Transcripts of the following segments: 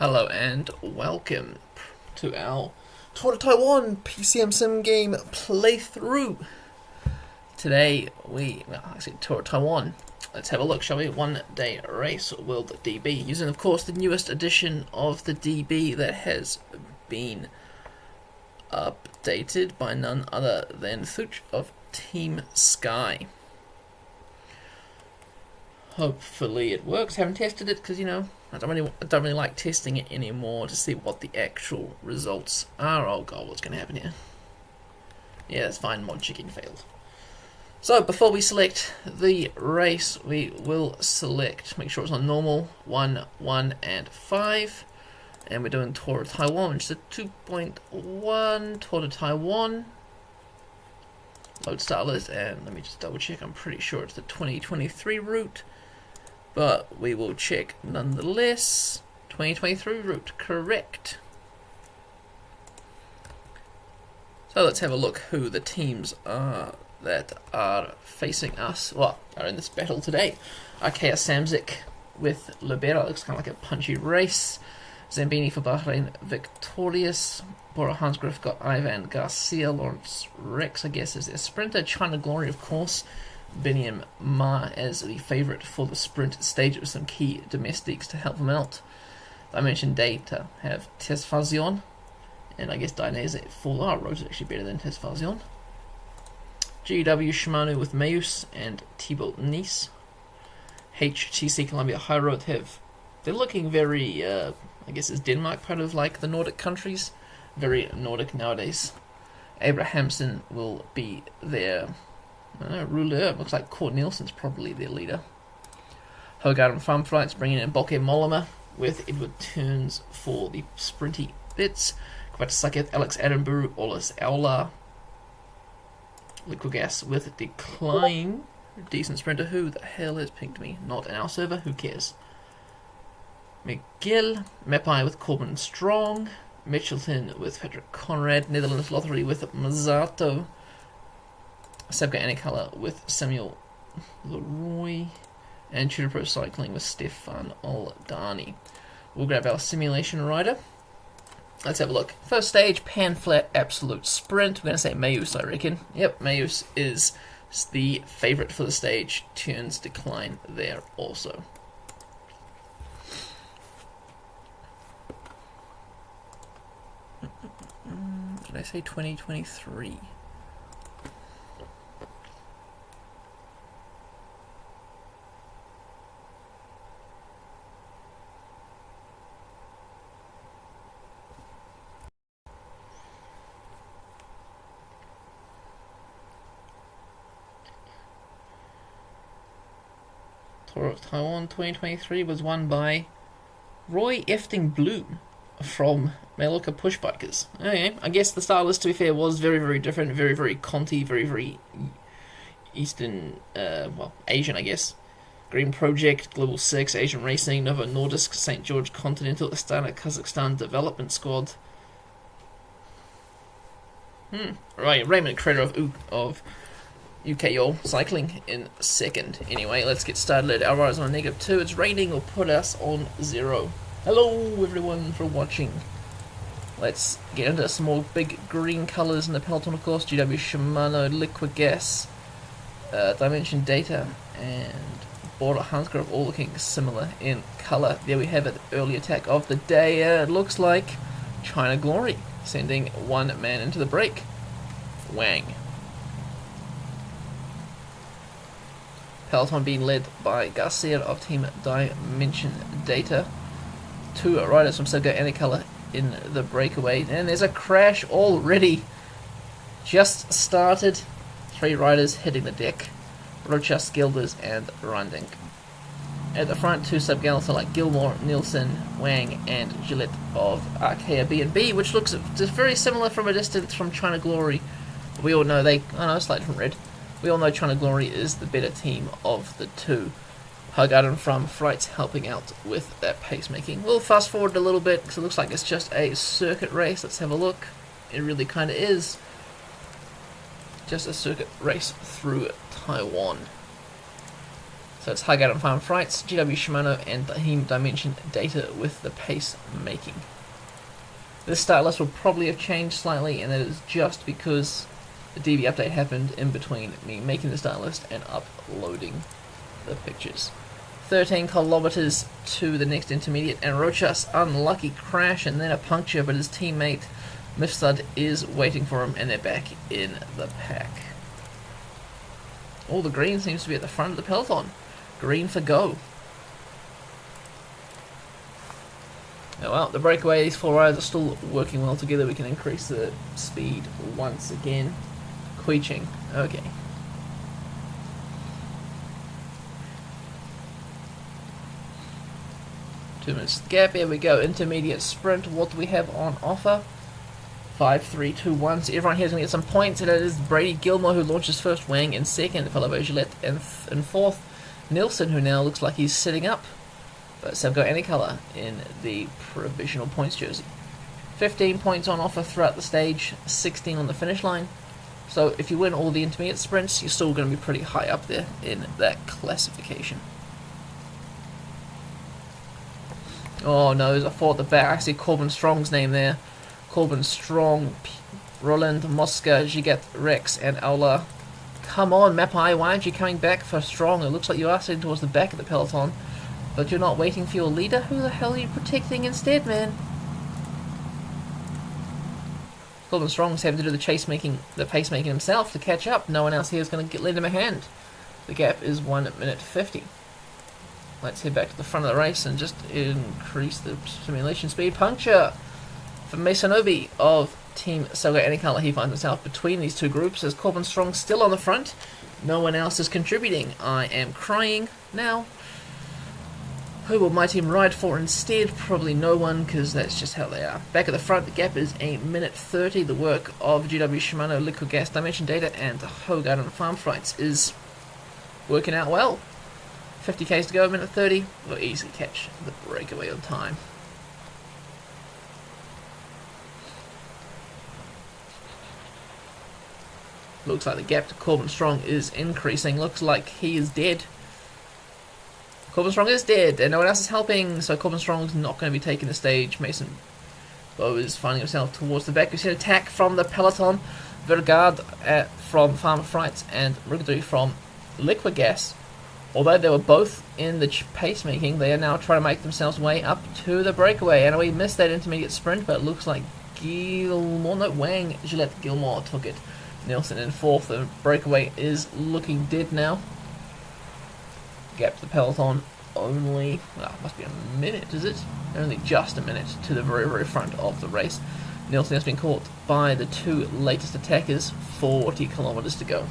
Hello and welcome to our Tour de Taiwan PCM SimGame playthrough. Today I said Tour de Taiwan. Let's have a look, shall we? 1 day race World DB, using of course the newest edition of the DB that has been updated by none other than Thuch of Team Sky. Hopefully it works. Haven't tested it because, you know, I don't really like testing it anymore to see what the actual results are. Oh god, what's going to happen here? Yeah, that's fine. Mod checking failed. So before we select the race, we will make sure it's on normal, 1, 1, and 5. And we're doing Tour de Taiwan, which is a 2.1 Tour de Taiwan. Load start list, and let me just double check. I'm pretty sure it's the 2023 route. But we will check nonetheless. 2023 route, correct. So let's have a look who the teams are that are facing us. Well, are in this battle today. Arkea Samsic with Libera, looks kind of like a punchy race. Zambini for Bahrain victorious. Bora Hansgrohe got Ivan Garcia. Lawrence Rex, I guess, is their sprinter. China Glory, of course. Biniam Ma as the favourite for the sprint stage with some key domestics to help them out. Dimension Data have Tesfazion, and I guess Dainese Full R Rose is actually better than Tesfazion. GW Shimano with Meus and Thibault Nice. HTC Columbia High Road they're looking very, I guess is Denmark part of like the Nordic countries? Very Nordic nowadays. Abrahamson will be there. Ruler, looks like Kort Nielsen's probably their leader. Hogarden Farm Flights bringing in Bokeh Mollema with Edward Turns for the sprinty bits. Kvatasaketh, Alex Adamburu, Olis Aula. Liquigas with Decline. Decent sprinter. Who the hell has pinged me? Not in our server, who cares? McGill, Mapai with Corbin Strong. Mitchelton with Patrick Conrad. Netherlands Lottery with Mazzato. Sebga Anicolor with Samuel Leroy, and Tudor Pro Cycling with Stefan Oldani. We'll grab our simulation rider. Let's have a look. First stage, Pan Flat Absolute Sprint. We're going to say Meus, I reckon. Yep, Meus is the favourite for the stage. Turns Decline there also. Did I say 2023? Tour of Taiwan 2023 was won by Roy Efting Bloom from Mallorca Pushbikers. Okay, I guess the style list, to be fair, was very, very different. Very, very Conti, very, very Eastern, Asian, I guess. Green Project, Global 6, Asian Racing, Novo Nordisk, St. George Continental, Astana, Kazakhstan Development Squad. Right, Raymond Creator of UKO Cycling in second. Anyway, let's get started. Our rider's on -2. It's raining, will put us on 0. Hello everyone for watching. Let's get into some more big green colours in the peloton, of course. GW Shimano, Liquigas, Dimension Data, and Border Hansgrohe, all looking similar in colour. There we have it, early attack of the day. It looks like China Glory sending one man into the break. Wang. Peloton being led by Garcia of Team Dimension Data. 2 riders from Sebga Anicolor in the breakaway. And there's a crash already. Just started. 3 riders hitting the deck. Rochas, Gilders, and Rundink. At the front, 2 sub-gallants like Gilmore, Nielsen, Wang, and Gillette of Arkea B&B, which looks just very similar from a distance from China Glory. But we all know slightly different red. We all know China Glory is the better team of the 2. Hogarden from Frights helping out with that pacemaking. We'll fast forward a little bit because it looks like it's just a circuit race. Let's have a look. It really kind of is. Just a circuit race through Taiwan. So it's Hug Out and Farm Frights, GW Shimano, and Team Dimension Data with the pace making. This start list will probably have changed slightly, and that is just because the DB update happened in between me making the start list and uploading the pictures. 13 kilometers to the next intermediate, and Rochas unlucky crash and then a puncture, but his teammate Mifsud is waiting for him, and they're back in the pack. All the green seems to be at the front of the peloton. Green for go. Oh well, the breakaway, these four riders are still working well together. We can increase the speed once again. Queeching, okay. Two minutes gap, here we go. Intermediate sprint, what do we have on offer? 5, 3, 2, 1. So everyone here is going to get some points, and it is Brady Gilmore who launches first, Wang in second, followed by Gillette in fourth. Nilsson, who now looks like he's sitting up. But Samgo Anycolour in the provisional points jersey. 15 points on offer throughout the stage, 16 on the finish line. So if you win all the intermediate sprints, you're still going to be pretty high up there in that classification. Oh no, there's a four at the back. I see Corbin Strong's name there. Corbin Strong, Roland, Mosca, Gigat, Rex, and Aula. Come on, Mapai, why aren't you coming back for Strong? It looks like you are sitting towards the back of the peloton, but you're not waiting for your leader? Who the hell are you protecting instead, man? Corbin Strong's having to do the pace making himself to catch up. No one else here is going to lend him a hand. The gap is 1 minute 50. Let's head back to the front of the race and just increase the simulation speed. Puncture for Masanobi of Team Soga Anycolour. He finds himself between these two groups as Corbin Strong still on the front. No one else is contributing. I am crying now. Who will my team ride for instead? Probably no one, because that's just how they are. Back at the front, the gap is 1 minute 30. The work of GW Shimano, Liquid Gas, Dimension Data, and Hogard and Farm Frights is working out well. 50 k's to go, 1 minute 30. We'll easily catch the breakaway on time. Looks like the gap to Corbin Strong is increasing. Looks like he is dead. Corbin Strong is dead, and no one else is helping, so Corbin Strong's not going to be taking the stage. Mason Bow is finding himself towards the back. We see an attack from the peloton. Vergard from Farm Frights and Rigadou from Liquid Gas. Although they were both in the pace making, they are now trying to make themselves way up to the breakaway. And we missed that intermediate sprint, but it looks like Wang Gillette Gilmore took it. Nelson in fourth. The breakaway is looking dead now. Gap to the peloton only, well, it must be a minute, is it? Only just a minute to the very, very front of the race. Nelson has been caught by the two latest attackers. 40 kilometers to go.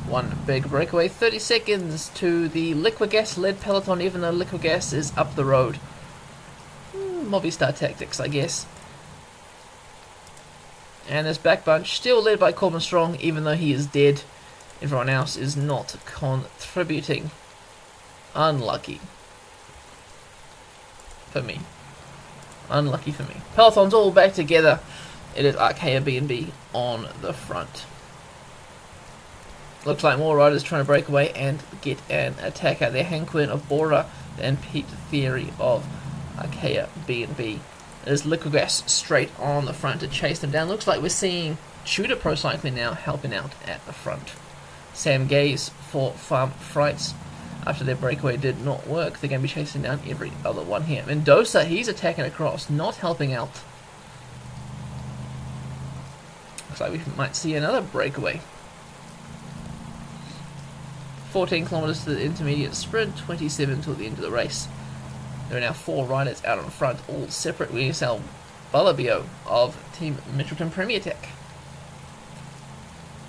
One big breakaway. 30 seconds to the Liquid Gas led peloton, even though Liquid Gas is up the road. Movistar tactics, I guess. And this back bunch still led by Corbin Strong, even though he is dead. Everyone else is not contributing. Unlucky. For me. Unlucky for me. Peloton's all back together. It is Archaea B&B on the front. Looks like more riders trying to break away and get an attack out there. Hanquin of Bora and Pete Theory of Archaea B&B. There's Liquid Gas straight on the front to chase them down. Looks like we're seeing Tudor Pro Cycling now helping out at the front. Sam Gaze for Farm Frights. After their breakaway did not work, they're going to be chasing down every other one here. Mendoza, he's attacking across, not helping out. Looks like we might see another breakaway. 14 kilometers to the intermediate sprint, 27 till the end of the race. There are now 4 riders out on front, all separate. We see Balabio of Team Mitchelton Premier Tech.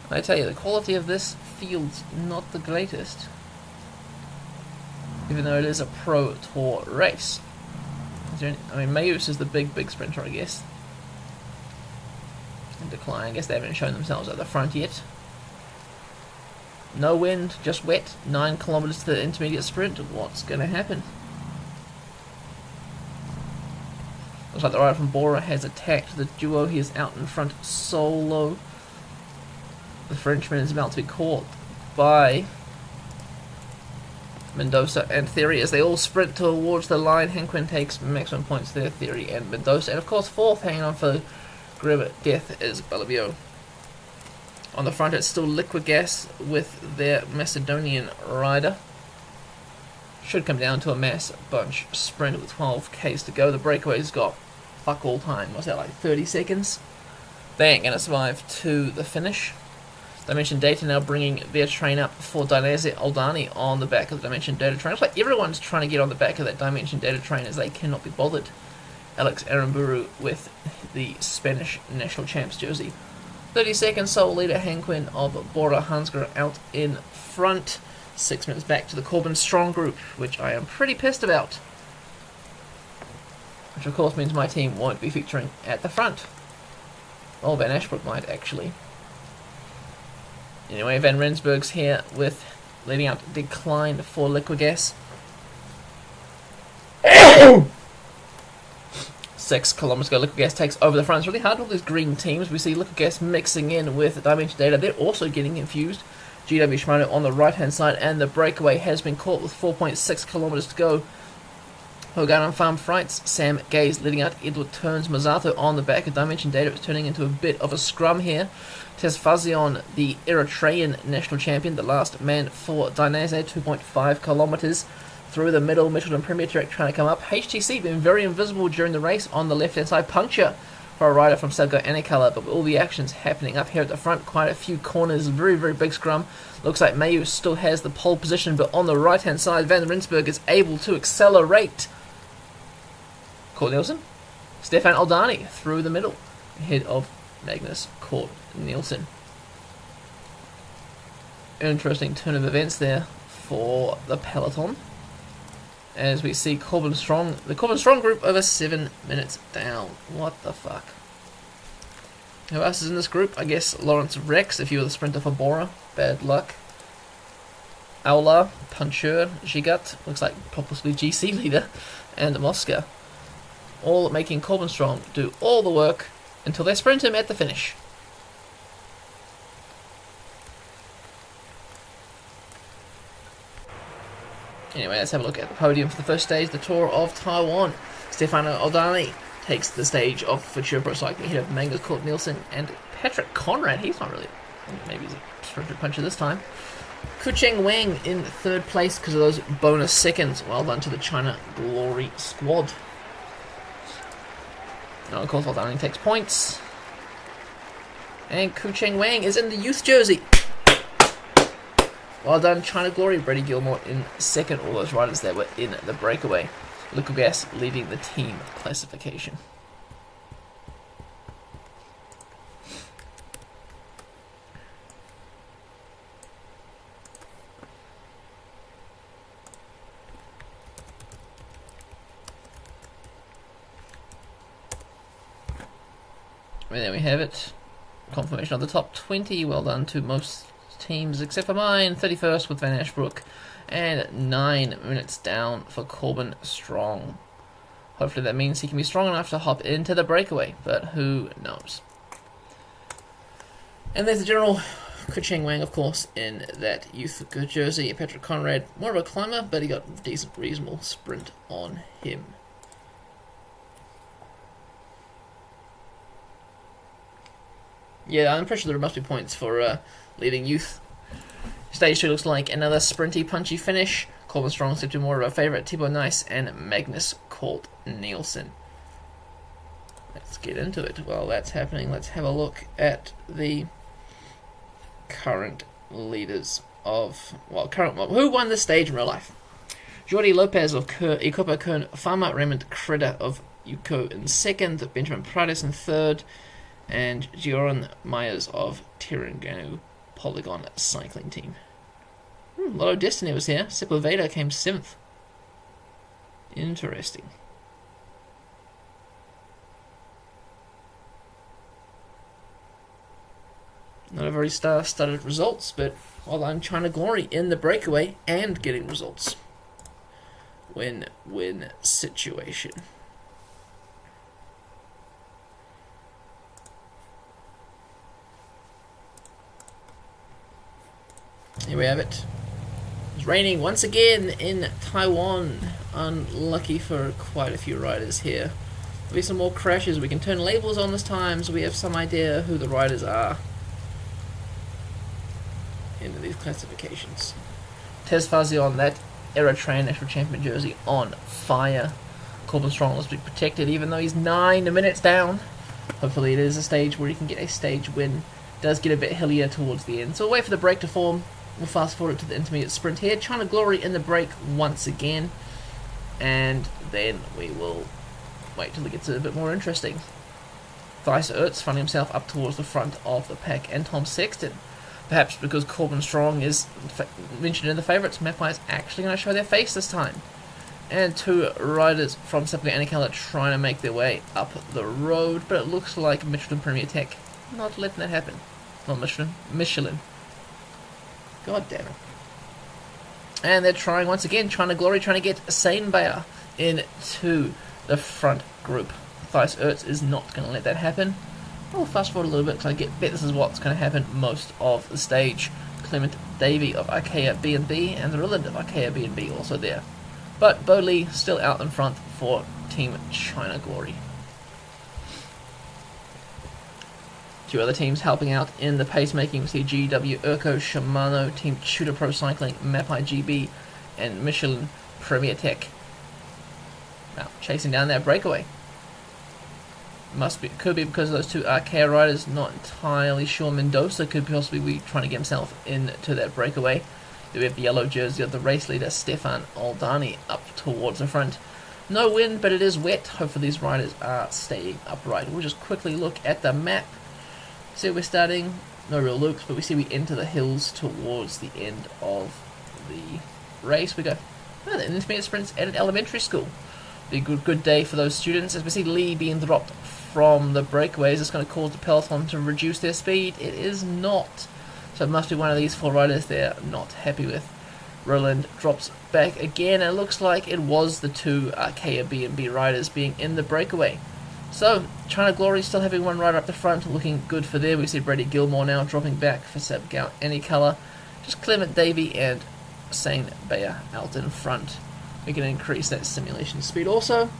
I tell you, the quality of this field's not the greatest, even though it is a Pro Tour race. Mayus is the big sprinter, I guess. And Decline, I guess they haven't shown themselves at the front yet. No wind, just wet. 9 kilometers to the intermediate sprint. What's going to happen? Looks like the rider from Bora has attacked the duo. He is out in front solo. The Frenchman is about to be caught by Mendoza and Theory as they all sprint towards the line. Henquin takes maximum points there, Theory and Mendoza. And of course, fourth, hanging on for grim death, is Balabio. On the front, it's still Liquid Gas with their Macedonian rider. Should come down to a mass bunch sprint with 12Ks to go. The breakaway's got fuck all time. What's that, like 30 seconds? They ain't going to survive to the finish. Dimension Data now bringing their train up for Dinese Aldani on the back of the Dimension Data train. Looks like everyone's trying to get on the back of that Dimension Data train as they cannot be bothered. Alex Aramburu with the Spanish national champs jersey. 30 seconds, sole leader Henquin of Bora Hansgrohe out in front. 6 minutes back to the Corbin Strong group, which I am pretty pissed about. Which of course means my team won't be featuring at the front. Well, Van Ashbrook might actually. Anyway, Van Rensburg's here with leading out decline for Liquid Gas. 6 kilometers ago, Liquid Gas takes over the front. It's really hard with all these green teams. We see Liquid Gas mixing in with Dimension Data. They're also getting confused. GW Shimano on the right hand side, and the breakaway has been caught with 4.6 kilometers to go. Hogan Farm Frights, Sam Gaze leading out Edward Turns Mazzato on the back of Dimension Data. It's turning into a bit of a scrum here. Tesfazion, the Eritrean national champion, the last man for Dinese, 2.5 kilometers through the middle. Michelin Premier Trek trying to come up. HTC been very invisible during the race on the left hand side. Puncture for a rider from Selgo Anikala, but with all the actions happening up here at the front, quite a few corners, very, very big scrum. Looks like Mayu still has the pole position, but on the right hand side, Van Rensburg is able to accelerate. Kort Nielsen, Stefan Aldani through the middle, ahead of Magnus Kort Nielsen. Interesting turn of events there for the peloton, as we see Corbin Strong, the Corbin Strong group over 7 minutes down. What the fuck? Who else is in this group? I guess Lawrence Rex, if you were the sprinter for Bora. Bad luck. Aula, Puncheur, Gigat, looks like possibly GC leader, and Mosca. All making Corbin Strong do all the work until they sprint him at the finish. Anyway, let's have a look at the podium for the first stage, the Tour of Taiwan. Stefano Aldani takes the stage of Future Pro Cycling ahead of Magnus Kort Nielsen and Patrick Conrad. He's not really, maybe he's a sprinter puncher this time. Kucheng Wang in third place because of those bonus seconds. Well done to the China Glory squad. Now, of course, Aldani takes points. And Kucheng Wang is in the youth jersey. Well done, China Glory. Brady Gilmore in second. All those riders that were in the breakaway. Liquid Gas leading the team classification. And there we have it. Confirmation of the top 20. Well done to most teams except for mine. 31st with Van Ashbrook. And 9 minutes down for Corbin Strong. Hopefully that means he can be strong enough to hop into the breakaway. But who knows. And there's the general. Kucheng Wang, of course, in that youth jersey. Patrick Conrad, more of a climber, but he got a decent, reasonable sprint on him. Yeah, I'm pretty sure there must be points for leading youth. Stage 2 looks like another sprinty, punchy finish. Corbin Strong seems to be more of our favourite. Thibaut Nice and Magnus Kort Nielsen. Let's get into it. While that's happening, let's have a look at the current leaders of... who won this stage in real life? Jordi Lopez of Ecopa Kern Pharma, Raymond Kreda of UCO in second, Benjamin Prades in third, and Gioran Myers of Tiranganu Polygon Cycling Team. Lotto Destiny was here. Sepulveda came 7th. Interesting. Not a very star-studded results, but well, I'm China Glory in the breakaway and getting results. Win-win situation. Here we have it. It's raining once again in Taiwan. Unlucky for quite a few riders here. There'll be some more crashes. We can turn labels on this time so we have some idea who the riders are into these classifications. Tez Fuzzy on that Eritrean National Champion jersey on fire. Corbin Strong must be protected even though he's 9 minutes down. Hopefully it is a stage where he can get a stage win. Does get a bit hillier towards the end. So we'll wait for the break to form. We'll fast forward to the intermediate sprint here. China Glory in the break once again. And then we will wait till it gets a bit more interesting. Thijs Ertz finding himself up towards the front of the pack. And Tom Sexton. Perhaps because Corbin Strong is mentioned in the favourites. Mapai is actually going to show their face this time. And 2 riders from Sepulchre Anikala trying to make their way up the road. But it looks like Michelin Premier Tech not letting that happen. Not Michelin. God damn it. And they're trying once again, China Glory trying to get Sainbayer into the front group. Thijs Ertz is not going to let that happen. We'll fast forward a little bit because I bet this is what's going to happen most of the stage. Clement Davey of Ikea B&B and the Rilland of Ikea B&B also there. But Bo Lee still out in front for Team China Glory. 2 other teams helping out in the pacemaking. We see GW Urco Shimano, Team Tudor Pro Cycling, Mapai GB, and Michelin Premier Tech. Now chasing down that breakaway. Could be because of those 2 Arkea riders. Not entirely sure. Mendoza could possibly be trying to get himself into that breakaway. We have the yellow jersey of the race leader Stefan Aldani up towards the front. No wind, but it is wet. Hopefully these riders are staying upright. We'll just quickly look at the map. See we're starting, no real loops, but we see we enter the hills towards the end of the race. We go, the intermediate sprints at an elementary school. Be a good day for those students. As we see Lee being dropped from the breakaways, it's going to cause the peloton to reduce their speed. It is not. So it must be one of these 4 riders they're not happy with. Roland drops back again. It looks like it was the 2 Arkea B&B riders being in the breakaway. So, China Glory still having 1 rider up the front, looking good for them. We see Brady Gilmore now dropping back for Sepulchre Anikala. Just Clement Davey and Sainbayer out in front. We can increase that simulation speed also.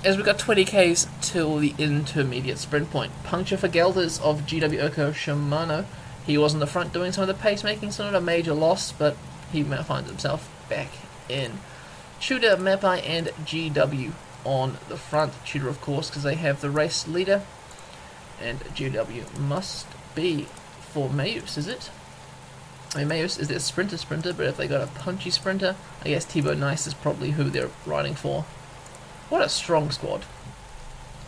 As we've got 20k's till the intermediate sprint point. Puncture for Gelders of GW Urco Shimano. He was in the front doing some of the pacemaking, so not a major loss, but he finds himself back in. Tudor, Mapai, and GW on the front. Tudor, of course, because they have the race leader. And GW must be for Mayus, is it? I mean, Mayus is their sprinter, but if they got a punchy sprinter, I guess Thibaut Nice is probably who they're riding for. What a strong squad.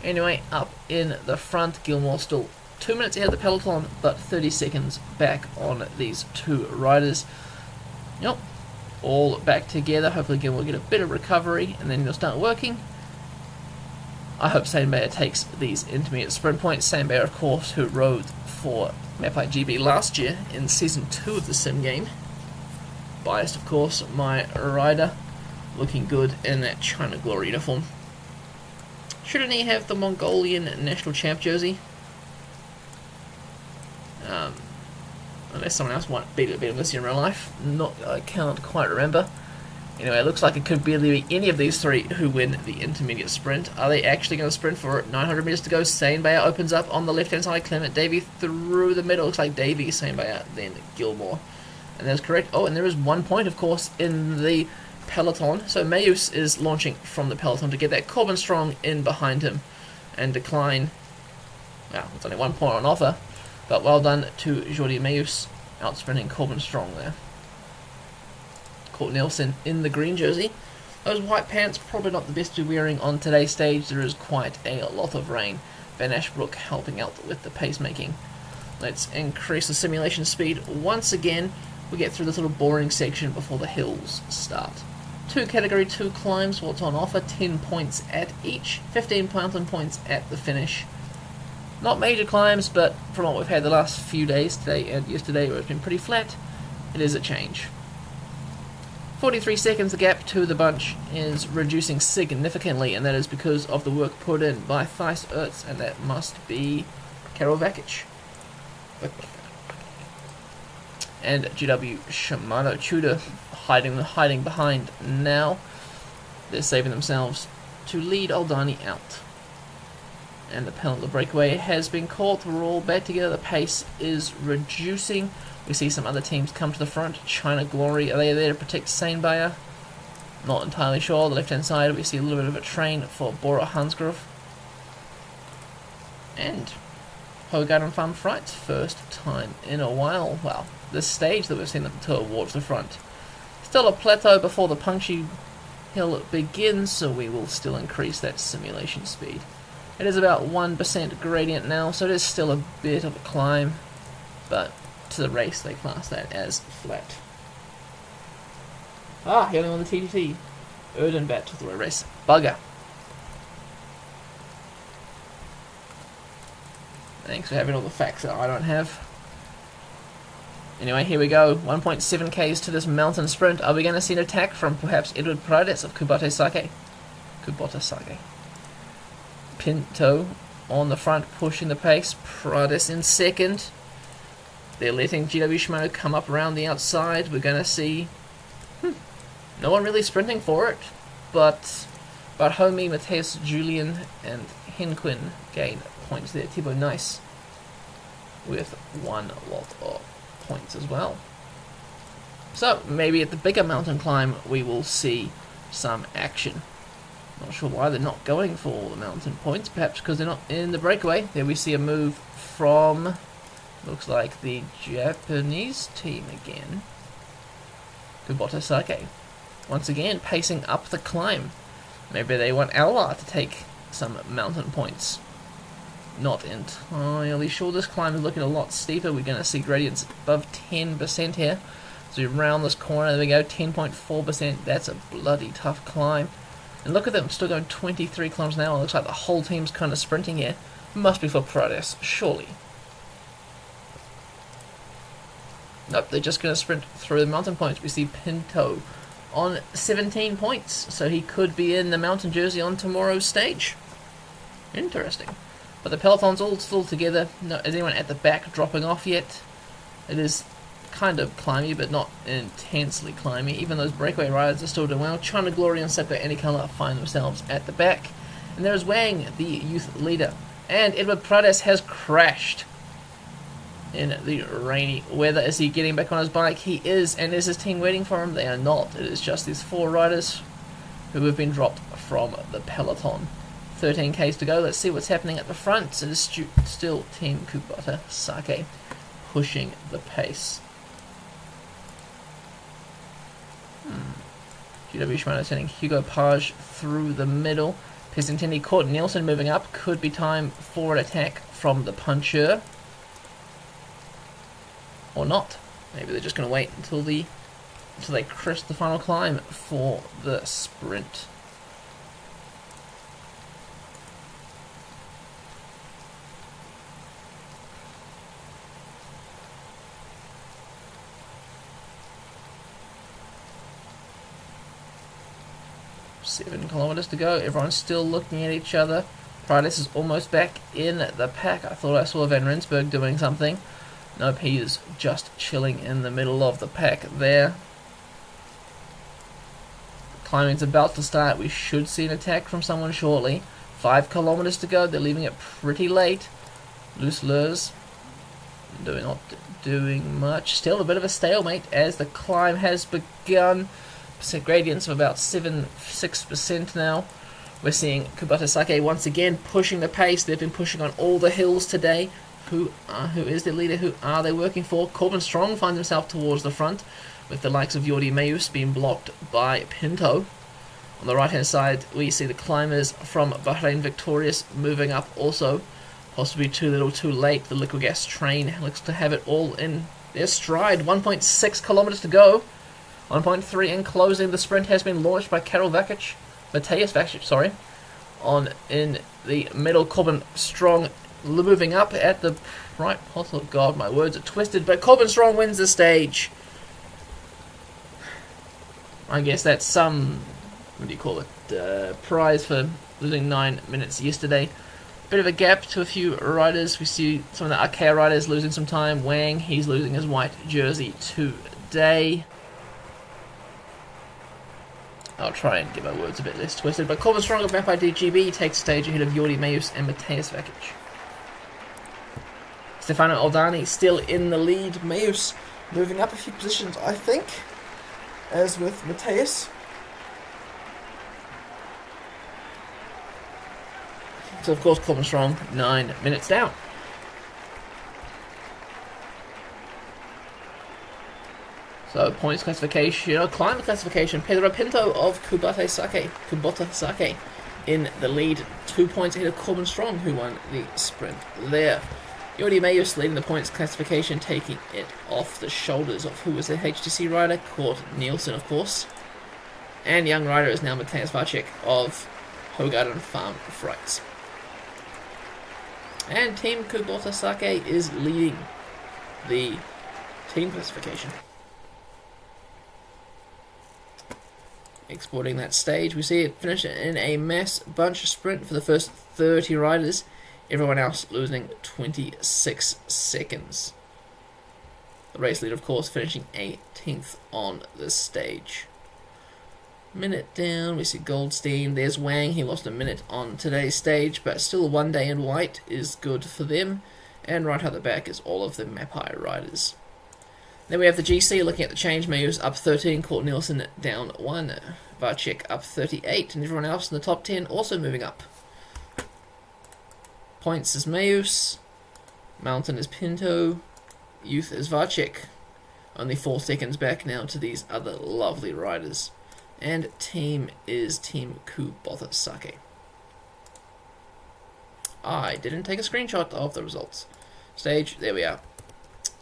Anyway, up in the front, Gilmore still 2 minutes ahead of the peloton, but 30 seconds back on these 2 riders. Yep, all back together. Hopefully Gilmore will get a bit of recovery, and then he'll start working. I hope Sainbayer takes these intermediate sprint points. Sainbayer, of course, who rode for Mapai GB last year in Season 2 of the SimGame. Biased, of course, my rider. Looking good in that China Glory uniform. Shouldn't he have the Mongolian National Champ jersey? Unless someone else might beat him this year in real life. I can't quite remember. Anyway, it looks like it could be any of these 3 who win the intermediate sprint. Are they actually going to sprint for 900 meters to go? Sainbayer opens up on the left-hand side. Clement Davey through the middle. Looks like Davey, Sainbayer, then Gilmore. And that's correct. Oh, and there is 1 point, of course, in the peloton. So Mayus is launching from the peloton to get that Corbin Strong in behind him and decline. Well, it's only 1 point on offer. But well done to Jordi Mayus, out-sprinting Corbin Strong there. Court Nelson in the green jersey. Those white pants probably not the best to be wearing on today's stage. There is quite a lot of rain. Van Ashbrook helping out with the pacemaking. Let's increase the simulation speed once again. We get through this little boring section before the hills start. 2 Category 2 climbs, what's on offer, 10 points at each, 15 mountain points at the finish. Not major climbs, but from what we've had the last few days, today and yesterday, where it's been pretty flat, it is a change. 43 seconds, the gap to the bunch is reducing significantly, and that is because of the work put in by Thijs Ertz, and that must be Karol Vakic. and GW Shimano Tudor hiding behind now. They're saving themselves to lead Aldani out. And the penalty breakaway has been caught. We're all back together. The pace is reducing. We see some other teams come to the front. China Glory, are they there to protect Sainbayer? Not entirely sure. On the left hand side we see a little bit of a train for Bora Hansgrohe. And Hogarden Farm Frights, first time in a while. Well, this stage that we've seen them towards the front. Still a plateau before the punchy hill begins, so we will still increase that simulation speed. It is about 1% gradient now, so it is still a bit of a climb, but to the race they class that as flat. Healing on the TTT. Erdenbat to the race. Bugger. Thanks for having all the facts that I don't have. Anyway, here we go. 1.7 Ks to this mountain sprint. Are we going to see an attack from perhaps Edward Paredes of Kubota Sake? Pinto on the front, pushing the pace. Paredes in second. They're letting GW Shimano come up around the outside. We're going to see no one really sprinting for it, but Homie, Mateus, Julian, and Henquin gain points there. Thibaut Nice with one lot of points as well. So maybe at the bigger mountain climb we will see some action. Not sure why they're not going for all the mountain points. Perhaps because they're not in the breakaway. There we see a move from, looks like the Japanese team again. Kubota Sake. Once again, pacing up the climb. Maybe they want Alwa to take some mountain points. Not entirely sure. This climb is looking a lot steeper. We're going to see gradients above 10% here. So we round this corner, there we go, 10.4%. That's a bloody tough climb. And look at them, still going 23 kilometers an hour. Looks like the whole team's kind of sprinting here. Must be for Paredes, surely. Nope, they're just going to sprint through the mountain points. We see Pinto on 17 points, so he could be in the mountain jersey on tomorrow's stage. Interesting. But the peloton's all still together. No, is anyone at the back dropping off yet? It is kind of climby, but not intensely climby. Even those breakaway riders are still doing well. China Glory and Septa Anycolor find themselves at the back. And there's Wang, the youth leader. And Edward Paredes has crashed in the rainy weather. Is he getting back on his bike? He is, and is his team waiting for him? They are not. It is just these four riders who have been dropped from the peloton. 13 Ks to go. Let's see what's happening at the front. It is still Team Kubota Sake pushing the pace. GW Shimano sending Hugo Page through the middle. Pisantendi caught Nielsen moving up. Could be time for an attack from the puncher. Or not. Maybe they're just going to wait until they crest the final climb for the sprint. Seven kilometers to go. Everyone's still looking at each other. Paredes is almost back in the pack. I thought I saw Van Rensburg doing something. Nope, he is just chilling in the middle of the pack there. Climbing's about to start. We should see an attack from someone shortly. 5 kilometers to go. They're leaving it pretty late. Loose lures not doing much. Still a bit of a stalemate as the climb has begun. Gradients of about 6% now. We're seeing Kubota Sake once again pushing the pace. They've been pushing on all the hills today. Who is their leader? Who are they working for? Corbin Strong finds himself towards the front, with the likes of Jordi Meus being blocked by Pinto. On the right hand side we see the climbers from Bahrain Victorious moving up also. Possibly too little too late. The liquid gas train looks to have it all in their stride. 1.6 kilometers to go. 1.3 in closing. The sprint has been launched by Mateus Vacic, sorry. In the middle, Corbin Strong moving up at the right. Oh God, my words are twisted. But Corbin Strong wins the stage. I guess that's some, what do you call it, prize for losing 9 minutes yesterday. Bit of a gap to a few riders. We see some of the Arkea riders losing some time. Wang, he's losing his white jersey today. I'll try and get my words a bit less twisted. But Corbin Strong of Map ID GB takes stage ahead of Jordi Meus and Mateusz Vakic. Stefano Oldani still in the lead. Meus moving up a few positions, I think, as with Mateusz. So, of course, Corbin Strong, 9 minutes down. So, points classification, climb classification. Pedro Pinto of Kubota Sake in the lead. 2 points ahead of Corbin Strong, who won the sprint there. Jordi Meus leading the points classification, taking it off the shoulders of who was the HTC rider, Kort Nielsen, of course. And young rider is now Mateusz Vakic of Hogarden Farm Freights. And Team Kubota Sake is leading the team classification. Exporting that stage, we see it finish in a mass bunch sprint for the first 30 riders. Everyone else losing 26 seconds. The race leader, of course, finishing 18th on the stage. Minute down, we see Goldstein. There's Wang, he lost a minute on today's stage, but still 1 day in white is good for them. And right at the back is all of the Mapai riders. Then we have the GC looking at the change. Meus up 13, Kort Nielsen down 1, Vakic up 38, and everyone else in the top 10 also moving up. Points is Meus, Mountain is Pinto, Youth is Vakic. Only 4 seconds back now to these other lovely riders. And team is Team Kubota Sake. I didn't take a screenshot of the results. Stage, there we are.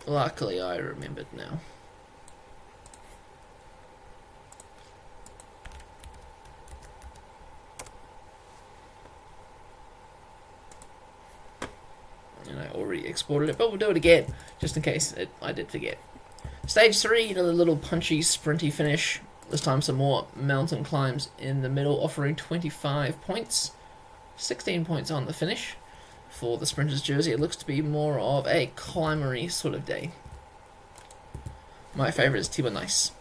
Luckily I remembered now. And I already exported it, but we'll do it again, just in case I did forget. Stage 3, another little punchy, sprinty finish. This time some more mountain climbs in the middle, offering 25 points. 16 points on the finish. For the sprinter's jersey, it looks to be more of a climbery sort of day. My favourite is Tiba Nice.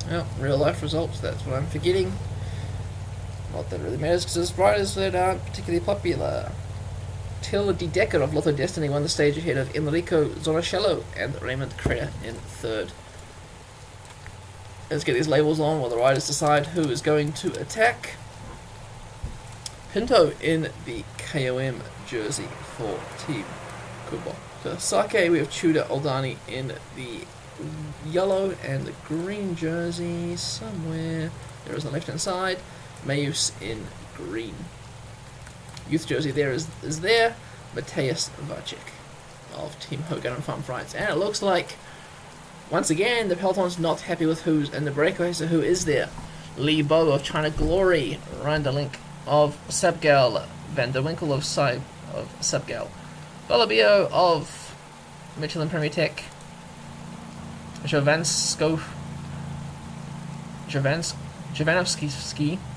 Well, real life results, that's what I'm forgetting. Not that it really matters, because there's riders that aren't particularly popular. Till De Decker of Lotto Destiny won the stage ahead of Enrico Zonacello and Raymond Creer in 3rd. Let's get these labels on while the riders decide who is going to attack. Pinto in the KOM jersey for Team Kubota Sake. We have Tudor Oldani in the yellow and the green jersey somewhere. There is on the left hand side. Meus in green. Youth jersey there is there. Mateusz Vakic of Team Hogarden Farm Freights. And it looks like, once again, the peloton's not happy with who's in the breakaway, so who is there? Li Bo of China Glory, Ryan de Link of Sabgal, Van der Winkel of Sabgal, Balabio of Michelin Premier Tech, Jovanovski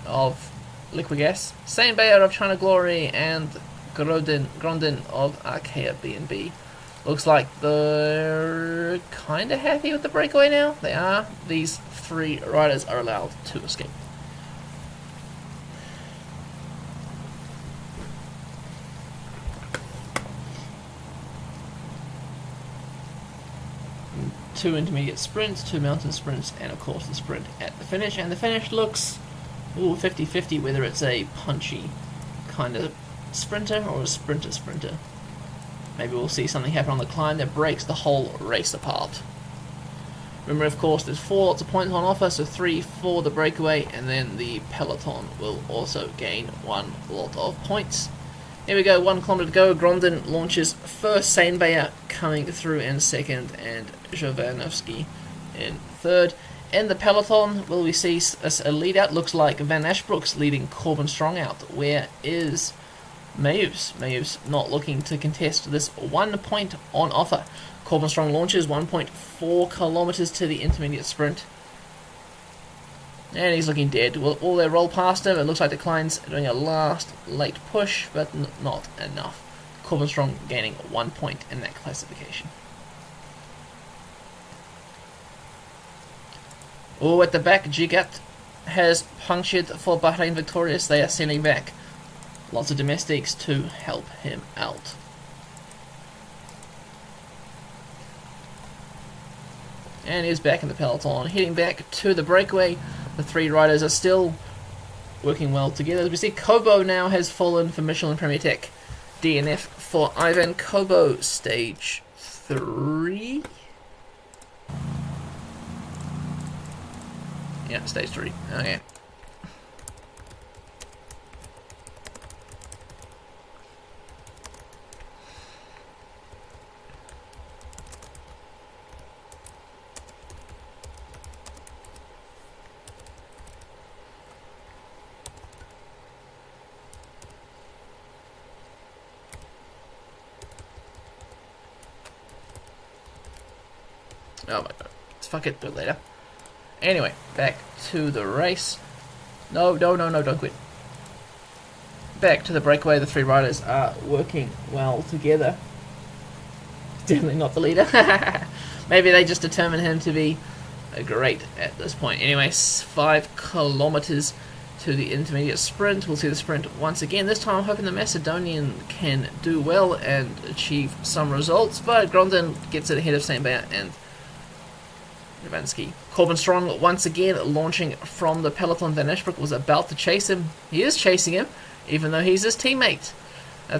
of Liquid Gas, Saint Bayer of China Glory, and Grondin of Arkea B&B. Looks like they're kind of happy with the breakaway now. They are. These 3 riders are allowed to escape. Two intermediate sprints, 2 mountain sprints, and of course the sprint at the finish. And the finish looks 50-50 whether it's a punchy kind of sprinter or a sprinter. Maybe we'll see something happen on the climb that breaks the whole race apart. Remember, of course, there's 4 lots of points on offer, so 3 for the breakaway, and then the peloton will also gain 1 lot of points. Here we go, 1 kilometer to go. Grondin launches first, Saint Bayer coming through in second, and Jovanovski in third. In the peloton, will we see a lead out? Looks like Van Ashbrook's leading Corbin Strong out. Where is Mayus? Mayus not looking to contest this 1 point on offer. Corbin Strong launches 1.4 kilometers to the intermediate sprint. And he's looking dead. Will they roll past him? It looks like Decline's doing a last late push, but not enough. Corbin Strong gaining 1 point in that classification. Oh, at the back, Gigat has punctured for Bahrain Victorious. They are sending back lots of domestics to help him out. And he's back in the peloton, heading back to the breakaway. The three riders are still working well together. As we see, Kobo now has fallen for Michelin Premier Tech. DNF for Ivan Kobo, stage 3. Yeah, stage 3. Okay. Oh my god. Fuck it, do it later. Anyway, back to the race. No, don't quit. Back to the breakaway. The three riders are working well together. Definitely not the leader. Maybe they just determined him to be great at this point. Anyway, 5 kilometers to the intermediate sprint. We'll see the sprint once again. This time I'm hoping the Macedonian can do well and achieve some results, but Grondin gets it ahead of St. Bear and Jovansky. Corbin Strong once again launching from the peloton. Van Ashbrook was about to chase him. He is chasing him, even though he's his teammate.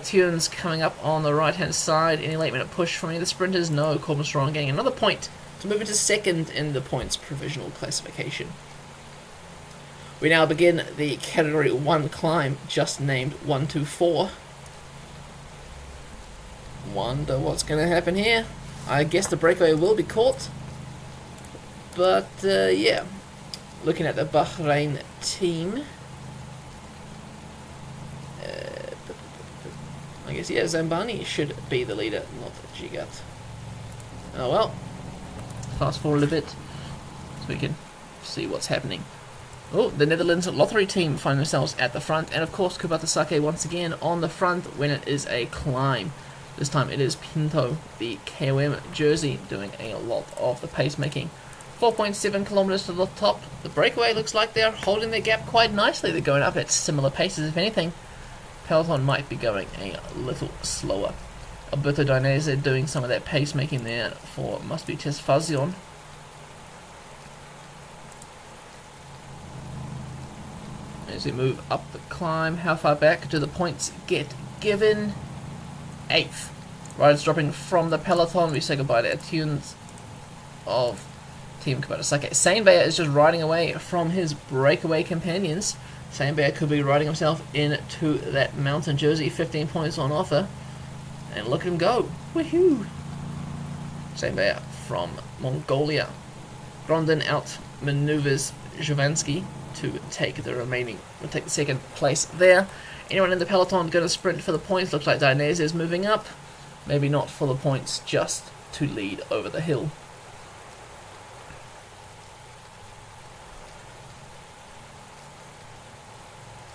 Tunes coming up on the right hand side. Any late minute push from any of the sprinters? No. Corbin Strong getting another point to move into second in the points provisional classification. We now begin the category 1 climb, just named 124. Wonder what's going to happen here. I guess the breakaway will be caught. But, yeah, looking at the Bahrain team, I guess, yeah, Zambani should be the leader, not Gigat. Oh well, fast forward a bit so we can see what's happening. Oh, the Netherlands lottery team find themselves at the front, and of course Kubata Sake once again on the front when it is a climb. This time it is Pinto, the KOM jersey, doing a lot of the pacemaking. 4.7 kilometers to the top. The breakaway looks like they're holding their gap quite nicely. They're going up at similar paces, if anything. Peloton might be going a little slower. Alberto Dainese doing some of that pacemaking there for must be Tesfazion. As we move up the climb, how far back do the points get given? 8th. Riders dropping from the peloton. We say goodbye to our tunes of Team Kubota Sake. Sainbea is just riding away from his breakaway companions. Sainbea could be riding himself into that mountain jersey. 15 points on offer. And look at him go. Woohoo! Sainbea from Mongolia. Grondin out maneuvers Jovansky to take the second place there. Anyone in the peloton going to sprint for the points? Looks like Dainese is moving up. Maybe not for the points, just to lead over the hill.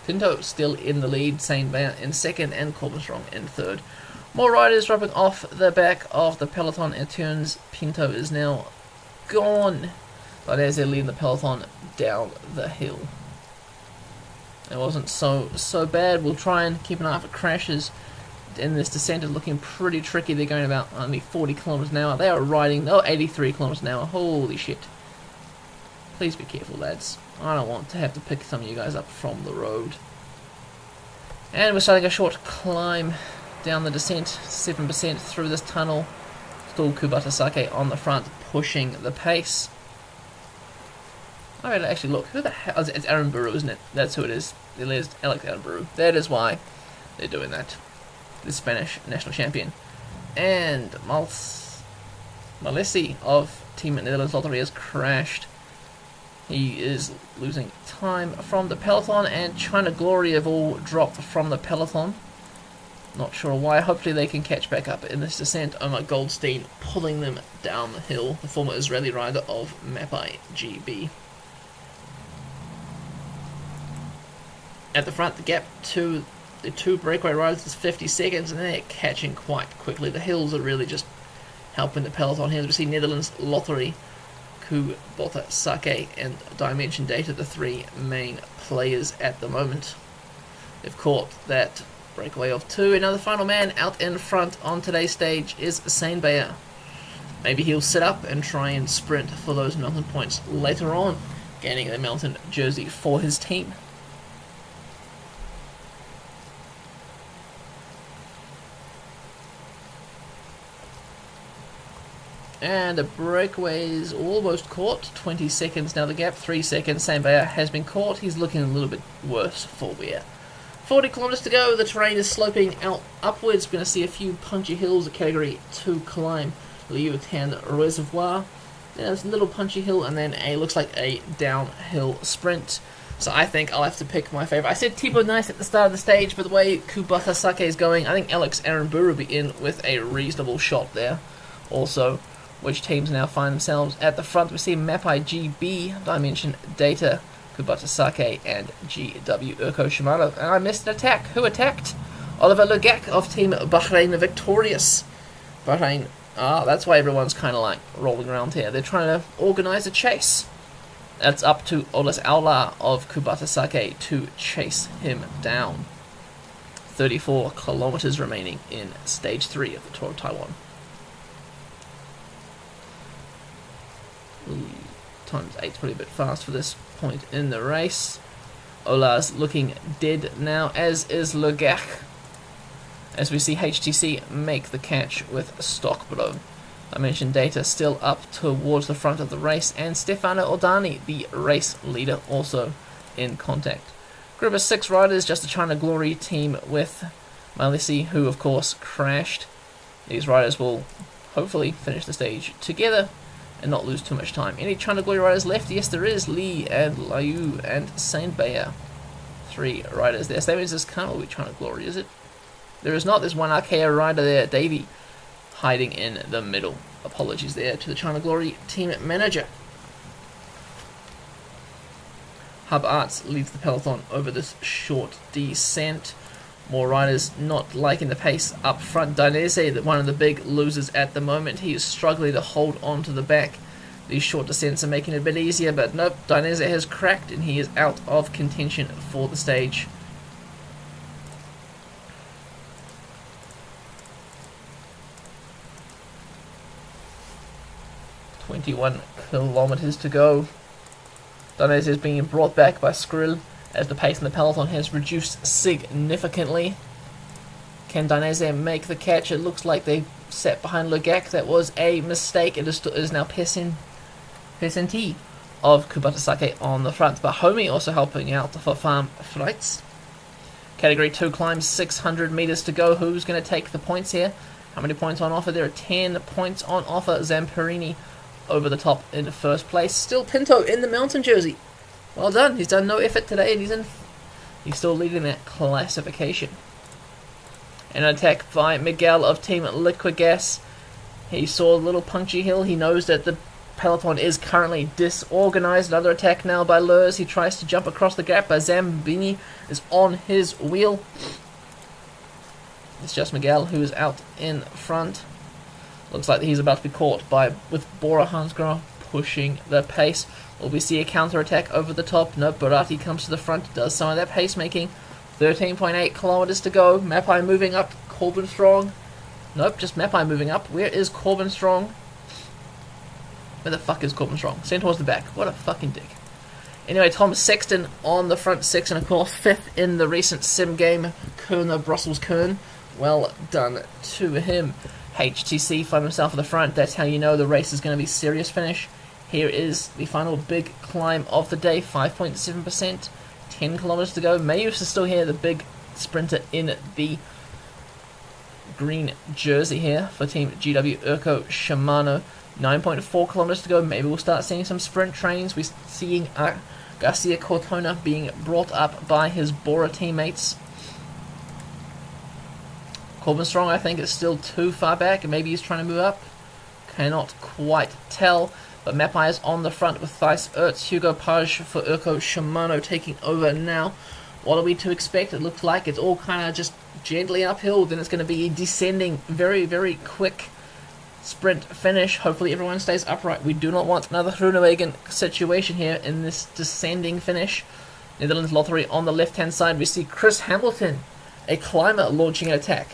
Pinto still in the lead, Saint-Bear in second, and Corbin Strong in third. More riders dropping off the back of the peloton and turns. Pinto is now gone. But as they're leading the peloton down the hill. It wasn't so bad. We'll try and keep an eye for crashes in this descent. It's looking pretty tricky. They're going about only 40 kilometers an hour. They are riding 83 kilometers an hour. Holy shit. Please be careful, lads. I don't want to have to pick some of you guys up from the road. And we're starting a short climb down the descent, 7% through this tunnel. Still Kubata Sake on the front, pushing the pace. Alright, actually look, who the hell is it? It's Aaron Baru, isn't it? That's who it is. It is Alex Aaron Baru. That is why they're doing that. The Spanish national champion. And Malesi of Team Netherlands Lottery has crashed. He is losing time from the peloton, and China Glory have all dropped from the peloton. Not sure why. Hopefully they can catch back up in this descent. Omar Goldstein pulling them down the hill, the former Israeli rider of Mapai GB. At the front, the gap to the two breakaway riders is 50 seconds, and they're catching quite quickly. The hills are really just helping the peloton here. As we see Netherlands Lottery, Kubota Sake, and Dimension Data, the three main players at the moment. They've caught that breakaway of two. Another final man out in front on today's stage is Sainbayer. Maybe he'll sit up and try and sprint for those mountain points later on, gaining the mountain jersey for his team. And the breakaway is almost caught. 20 seconds now the gap. 3 seconds. Sainbayer has been caught. He's looking a little bit worse for wear. 40 kilometers to go. The terrain is sloping out upwards. We're going to see a few punchy hills. A category 2 climb. Liu Tan Reservoir. There's a little punchy hill, and then looks like a downhill sprint. So I think I'll have to pick my favorite. I said Thibaut Nice at the start of the stage, but the way Kubota Sake is going, I think Alex Aramburu will be in with a reasonable shot there. Also, which teams now find themselves at the front? We see Mapai GB, Dimension Data, Kubota Sake, and GW Urko Shimano. And I missed an attack. Who attacked? Oliver Legak of Team Bahrain Victorious. Bahrain, that's why everyone's kind of like rolling around here. They're trying to organize a chase. That's up to Olas Aula of Kubota Sake to chase him down. 34 kilometers remaining in Stage 3 of the Tour of Taiwan. Times 8's probably a bit fast for this point in the race. Ola's looking dead now, as is Legach. As we see HTC make the catch with Stockbro. Dimension Data still up towards the front of the race, and Stefano Ordani, the race leader, also in contact. Group of 6 riders, just the China Glory team with Malisi, who of course crashed. These riders will hopefully finish the stage together and not lose too much time. Any China Glory riders left? Yes, there is. Li and Liu and Sainbayer. 3 riders there. So that means this can't all be China Glory, is it? There is not. There's one RKO rider there, Davey, hiding in the middle. Apologies there to the China Glory team manager. Hub Arts leads the peloton over this short descent. More riders not liking the pace up front. Dainese, one of the big losers at the moment. He is struggling to hold on to the back. These short descents are making it a bit easier, but nope, Dainese has cracked and he is out of contention for the stage. .21 kilometers to go. Dainese is being brought back by Skrill, as the pace in the peloton has reduced significantly. Can Dainese make the catch? It looks like they sat behind Legak. That was a mistake. It is now Pesenti of Kubota Sake on the front, but Homie also helping out for Farm Freights. Category 2 climbs, 600 meters to go. Who's going to take the points here? How many points on offer? There are 10 points on offer. Zamperini over the top in first place. Still Pinto in the mountain jersey. Well done. He's done no effort today, and he's still leading that classification. An attack by Miguel of Team Liquid Gas. He saw a little punchy hill. He knows that the peloton is currently disorganized. Another attack now by Lurs. He tries to jump across the gap, but Zambini is on his wheel. It's just Miguel who is out in front. Looks like he's about to be caught with Bora Hansgrohe pushing the pace. Will we see a counter-attack over the top? Nope, Barati comes to the front, does some of that pace-making. 13.8 kilometers to go. Mapai moving up. Corbin Strong. Nope, just Mapai moving up. Where is Corbin Strong? Where the fuck is Corbin Strong? Sent towards the back. What a fucking dick. Anyway, Tom Sexton on the front 6, and of course 5th in the recent sim game, Kerner Brussels Kern. Well done to him. HTC find himself at the front. That's how you know the race is going to be serious finish. Here is the final big climb of the day, 5.7%, 10 kilometers to go. Mayus is still here, the big sprinter in the green jersey here for Team GW Urko Shimano. 9.4 kilometers to go. Maybe we'll start seeing some sprint trains. We're seeing Garcia Cortona being brought up by his Bora teammates. Corbin Strong, I think, is still too far back. Maybe he's trying to move up. Cannot quite tell. But Mapai is on the front with Thijs Ertz. Hugo Page for Urko Shimano taking over now. What are we to expect? It looks like it's all kind of just gently uphill. Then it's going to be descending very, very quick sprint finish. Hopefully everyone stays upright. We do not want another Groenewegen situation here in this descending finish. Netherlands Lottery on the left-hand side. We see Chris Hamilton, a climber, launching an attack.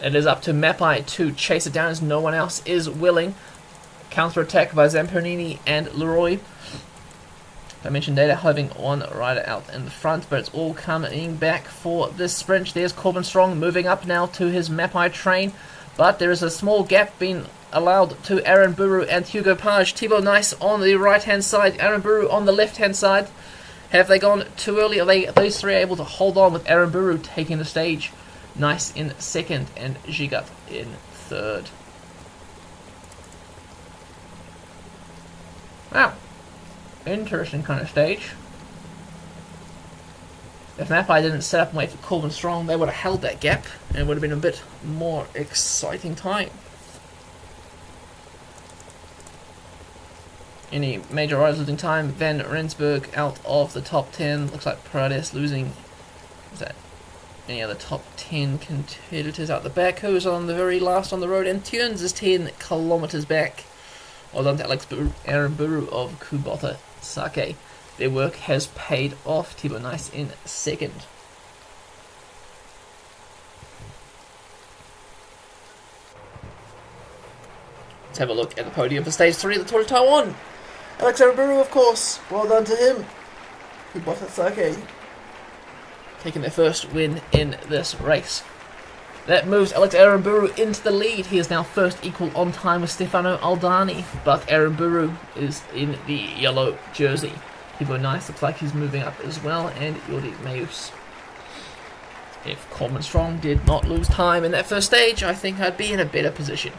It is up to Mapai to chase it down as no one else is willing. Counter-attack by Zampernini and Leroy. Dimension Data having one rider out in the front, but it's all coming back for this sprint. There's Corbin Strong moving up now to his Mapai train, but there is a small gap being allowed to Aaron Buru and Hugo Page. Thibaut Nice on the right-hand side, Aaron Buru on the left-hand side. Have they gone too early? Are those three able to hold on with Aaron Buru taking the stage? Nice in second and Gigat in third. Wow. Interesting kind of stage. If Mapai didn't set up and wait for Corbin Strong, they would have held that gap and it would have been a bit more exciting time. Any major riders losing time? Van Rensburg out of the top 10. Looks like Paredes losing. Is that any other top 10 competitors out the back? Who's on the very last on the road? And Tunes is 10 kilometers back. Well done to Aaron Buru of Kubota Sake. Their work has paid off. Thibaut Nice in second. Let's have a look at the podium for stage 3 of the Tour of Taiwan. Aaron Buru, of course. Well done to him. Kubota Sake taking their first win in this race. That moves Aaron Buru into the lead. He is now first equal on time with Stefano Aldani, but Aaron Buru is in the yellow jersey. Thibaut Nice looks like he's moving up as well, and Jordi Meus. If Coleman Strong did not lose time in that first stage, I think I'd be in a better position.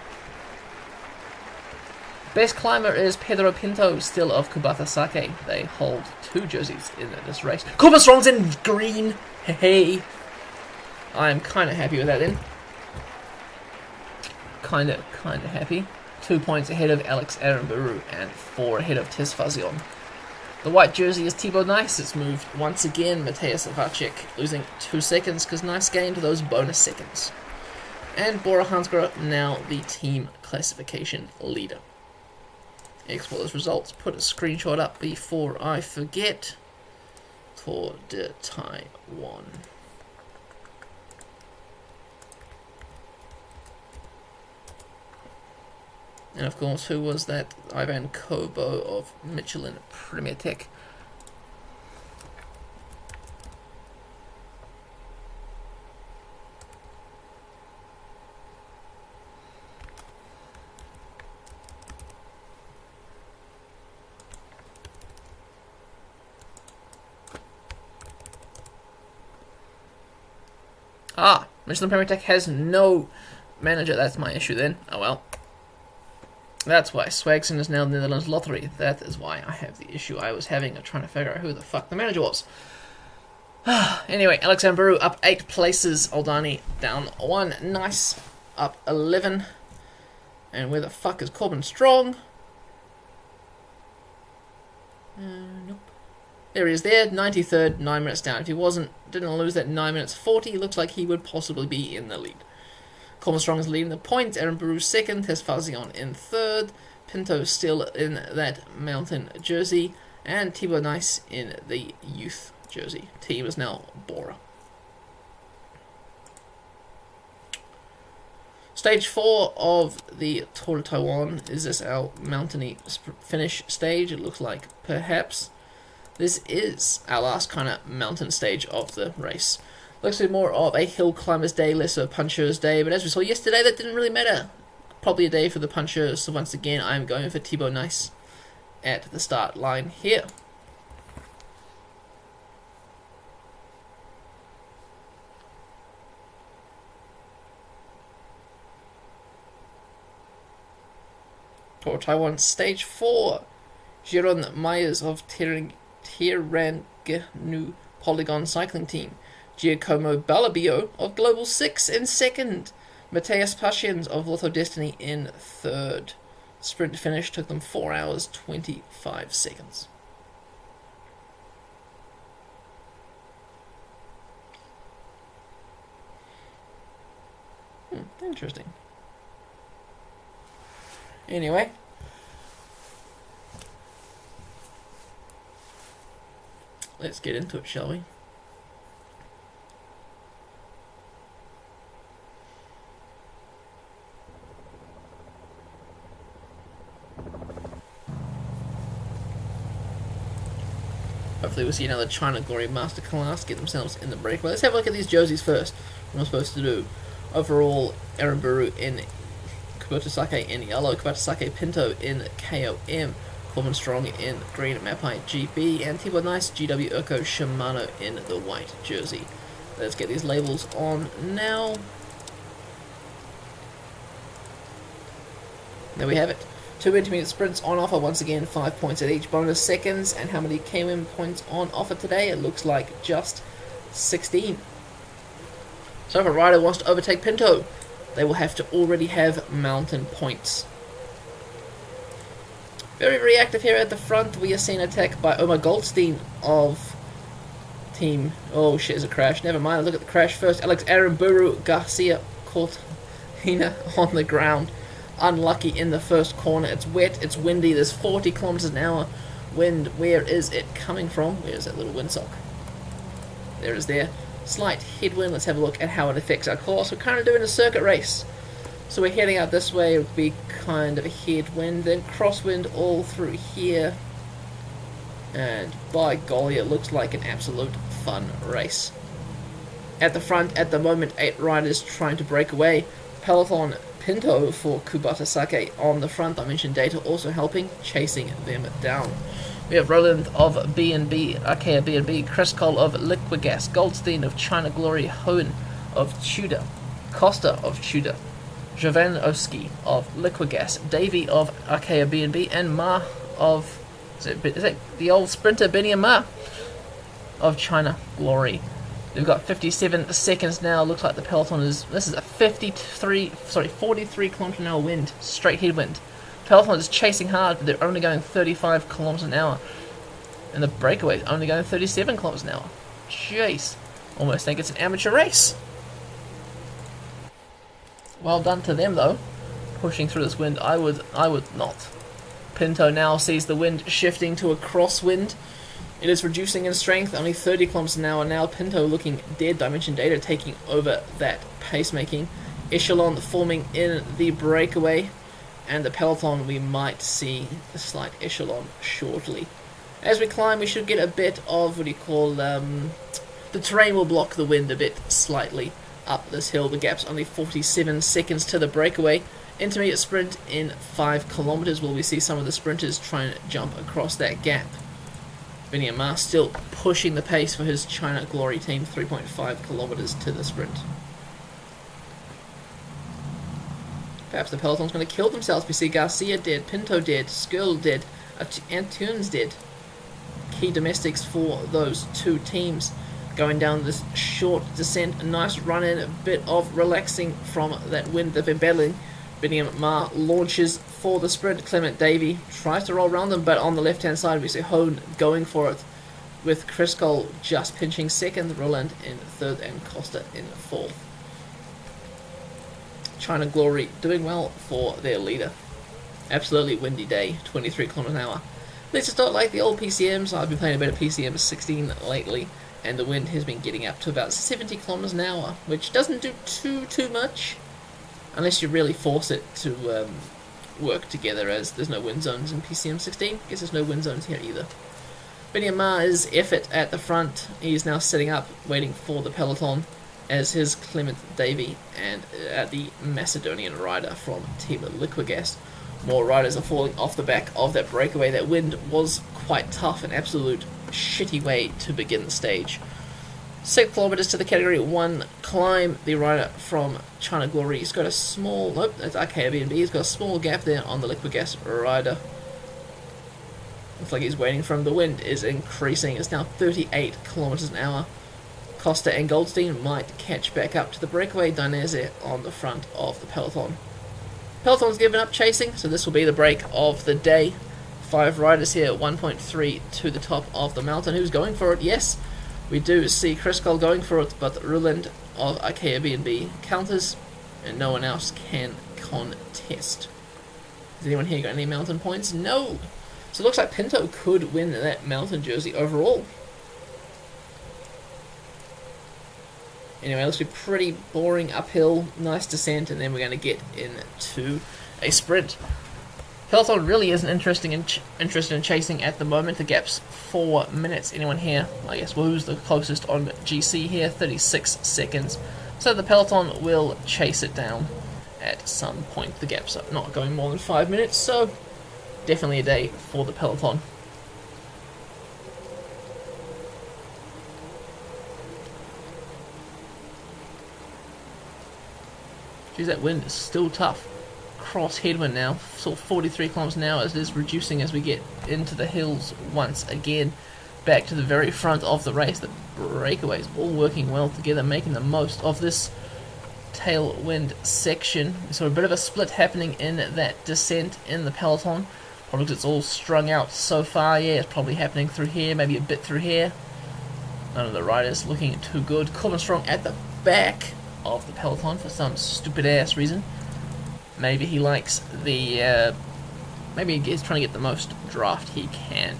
Best climber is Pedro Pinto, still of Kubota Sake. They hold 2 jerseys in this race. Coleman Strong's in green. Hey. I'm kind of happy with that then. Kind of happy. 2 points ahead of Alex Aramburu and 4 ahead of Tesfazion. The white jersey is Thibaut Nice. It's moved once again. Mateusz Wachek losing 2 seconds because Nice gained those bonus seconds. And Bora Hansgrohe now the team classification leader. Export those results. Put a screenshot up before I forget. Tour de Taiwan. And of course, who was that? Ivan Kobo of Michelin Premier Tech. Michelin Premier Tech has no manager. That's my issue then. Oh well. That's why Swagson is now the Netherlands Lottery. That is why I have the issue I was having of trying to figure out who the fuck the manager was. Anyway, Alex Aramburu up 8 places. Aldani down 1. Nice. Up 11. And where the fuck is Corbin Strong? Nope. There he is there. 93rd. 9 minutes down. If he didn't lose that 9 minutes 40, looks like he would possibly be in the lead. Coleman Strong is leading the points. Aaron Buru second. Tesfazion in third. Pinto still in that mountain jersey. And Thibaut Nice in the youth jersey. Team is now Bora. Stage 4 of the Tour of Taiwan. Is this our mountainy finish stage? It looks like perhaps this is our last kind of mountain stage of the race. Looks like more of a hill climber's day, less of a puncher's day, but as we saw yesterday, that didn't really matter. Probably a day for the punchers, so once again, I'm going for Thibaut Nice at the start line here. For Taiwan, Stage 4. Jeroen Myers of Tiranganu Polygon Cycling Team. Giacomo Balabio of Global 6 in second. Mateus Pashians of Lotto Destiny in third. Sprint finish took them 4 hours 25 seconds. Interesting. Anyway. Let's get into it, shall we? Hopefully we'll see another China Glory Masterclass get themselves in the breakaway. Let's have a look at these jerseys first. What I'm supposed to do. Overall, Aramburu in Kubota Sake in yellow, Kubota Sake Pinto in KOM, Coleman Strong in green, Mapai GB, and Tibo Nice GW Urko Shimano in the white jersey. Let's get these labels on now. There we have it. 2 intermediate sprints on offer once again, 5 points at each. Bonus seconds, and how many KOM points on offer today? It looks like just 16. So if a rider wants to overtake Pinto, they will have to already have mountain points. Very active here at the front. We are seeing an attack by Omar Goldstein of team... Oh shit, there's a crash. Never mind, look at the crash first. Alex Aramburu Garcia caught Hina on the ground. Unlucky in the first corner. It's wet, it's windy, there's 40 kilometers an hour wind. Where is it coming from? Where's that little windsock? There it is there. Slight headwind. Let's have a look at how it affects our course. We're kind of doing a circuit race. So we're heading out this way. It would be kind of a headwind, then crosswind all through here. And by golly, it looks like an absolute fun race. At the front, at the moment, 8 riders trying to break away. Peloton Pinto for Kubota Sake on the front. I mentioned Data also helping, chasing them down. We have Roland of B&B, Arkea B&B, Chris Cole of Liquigas, Goldstein of China Glory, Hohen of Tudor, Costa of Tudor, Jovanovski of Liquigas, Davey of Arkea B&B, and Ma of... Is it the old sprinter Benny Ma of China Glory. We've got 57 seconds now. Looks like the peloton is... This is a 43 km an hour wind, straight headwind. Peloton is chasing hard, but they're only going 35 kilometers an hour. And the breakaway is only going 37 kilometers an hour. Jeez. Almost think it's an amateur race. Well done to them, though. Pushing through this wind. I would not. Pinto now sees the wind shifting to a crosswind. It is reducing in strength, only 30 kilometers an hour now. Pinto looking dead. Dimension Data taking over that pacemaking. Echelon forming in the breakaway. And the peloton, we might see a slight echelon shortly. As we climb, we should get a bit of, the terrain will block the wind a bit slightly up this hill. The gap's only 47 seconds to the breakaway. Intermediate sprint in 5 kilometers. Will we see some of the sprinters trying to jump across that gap? Vinny Ma still pushing the pace for his China Glory team, 3.5 kilometers to the sprint. Perhaps the peloton's going to kill themselves. We see Garcia dead, Pinto dead, Skirl dead, Antunes dead. Key domestics for those two teams. Going down this short descent, a nice run in, a bit of relaxing from that wind they've been battling. Biniam Ma launches for the sprint. Clement Davey tries to roll around them, but on the left hand side we see Hone going for it, with Chris Cole just pinching second, Roland in third, and Costa in fourth. China Glory doing well for their leader. Absolutely windy day, 23 km an hour. Let's just not like the old PCMs. I've been playing a bit of PCM 16 lately, and the wind has been getting up to about 70 km an hour, which doesn't do too much, unless you really force it to work together, as there's no wind zones in PCM 16. Guess there's no wind zones here either. Biniam Ma is effort at the front. He's now sitting up, waiting for the peloton, as his Clement Davey and the Macedonian rider from Team Liquigas. More riders are falling off the back of that breakaway. That wind was quite tough, an absolute shitty way to begin the stage. 6 kilometers to the category 1 climb. The rider from China Glory, he's got a small, nope, that's Airbnb, he's got a small gap there on the liquid gas rider. Looks like he's waiting for him. The wind is increasing, it's now 38 kilometers an hour. Costa and Goldstein might catch back up to the breakaway. Dainese on the front of the peloton. Peloton's given up chasing, so this will be the break of the day. 5 riders here, 1.3 to the top of the mountain. Who's going for it? Yes, we do see Chris Cole going for it, but Ruland of Airbnb counters, and no one else can contest. Has anyone here got any mountain points? No! So it looks like Pinto could win that mountain jersey overall. Anyway, it looks to be pretty boring uphill, nice descent, and then we're going to get into a sprint. Peloton really isn't interested in chasing at the moment. The gap's 4 minutes. Anyone here? I guess who's the closest on GC here? 36 seconds. So the Peloton will chase it down at some point. The gap's not going more than 5 minutes, so definitely a day for the Peloton. Geez, that wind is still tough. Cross headwind now, sort of 43 kilometers an hour as it is reducing as we get into the hills once again. Back to the very front of the race, the breakaways all working well together, making the most of this tailwind section. We saw a bit of a split happening in that descent in the peloton, probably because it's all strung out so far. Yeah, it's probably happening through here, maybe a bit through here. None of the riders looking too good. Corbin Strong at the back of the peloton for some stupid ass reason. Maybe he likes the maybe he's trying to get the most draft he can.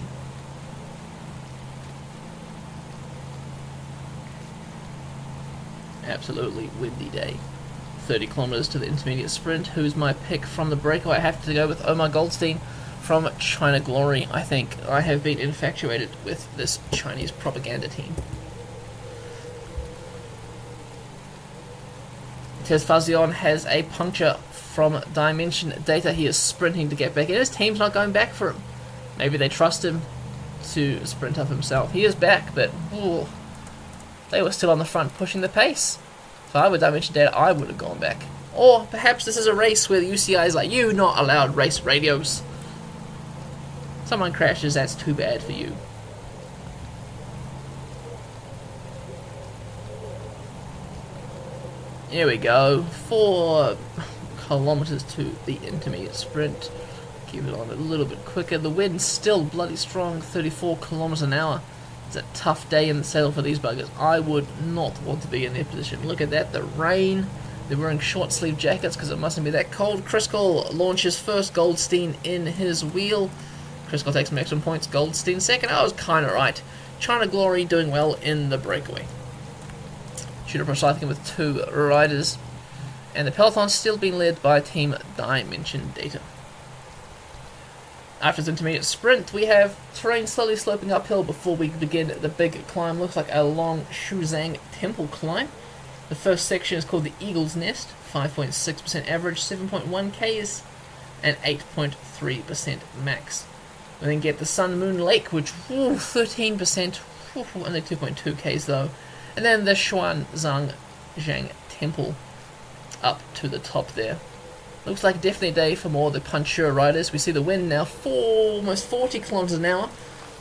Absolutely windy day. 30 kilometers to the intermediate sprint. Who's my pick from the breakaway? I have to go with Omar Goldstein from China Glory. I think I have been infatuated with this Chinese propaganda team. Tez Fazion has a puncture from Dimension Data. He is sprinting to get back in. His team's not going back for him. Maybe they trust him to sprint up himself. He is back, but ooh, they were still on the front pushing the pace. If I were Dimension Data, I would have gone back. Or perhaps this is a race where the UCI is like, you not allowed race radios. Someone crashes, that's too bad for you. Here we go, 4 kilometers to the intermediate sprint. Keep it on a little bit quicker. The wind's still bloody strong, 34 kilometers an hour. It's a tough day in the saddle for these buggers. I would not want to be in their position. Look at that, the rain. They're wearing short sleeve jackets because it mustn't be that cold. Chris Cole launches first, Goldstein in his wheel. Chris Cole takes maximum points, Goldstein second. I was kind of right. China Glory doing well in the breakaway. Shooter Pro Cycling with 2 riders, and the peloton still being led by Team Dimension Data. After this intermediate sprint, we have terrain slowly sloping uphill before we begin the big climb. Looks like a long Shuzhang Temple climb. The first section is called the Eagle's Nest, 5.6% average, 7.1 Ks, and 8.3% max. We then get the Sun Moon Lake, which 13%, only 2.2 Ks though. And then the Xuanzang Zhang Temple up to the top there. Looks like definitely a day for more of the puncher riders. We see the wind now almost 40 kilometers an hour.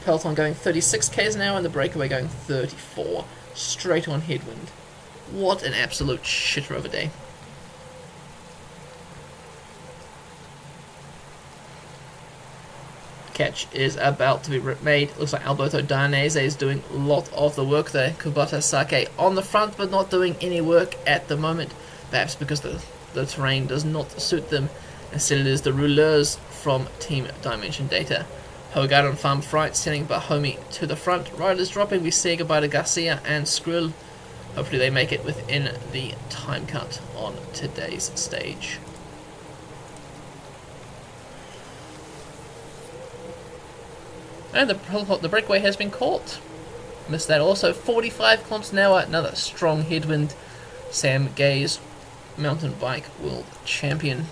Peloton going 36 k's an hour and the breakaway going 34. Straight on headwind. What an absolute shitter of a day. Catch is about to be made. Looks like Alberto Dainese is doing a lot of the work there. Kubota Sake on the front, but not doing any work at the moment. Perhaps because the terrain does not suit them. Instead it is the rouleurs from Team Dimension Data. Hogard and Farm Fright sending Bahomi to the front. Riders dropping. We say goodbye to Garcia and Skrill. Hopefully they make it within the time cut on today's stage. And the breakaway has been caught. Missed that also. 45 kilometers an hour. Another strong headwind. Sam Gay's mountain bike world champion.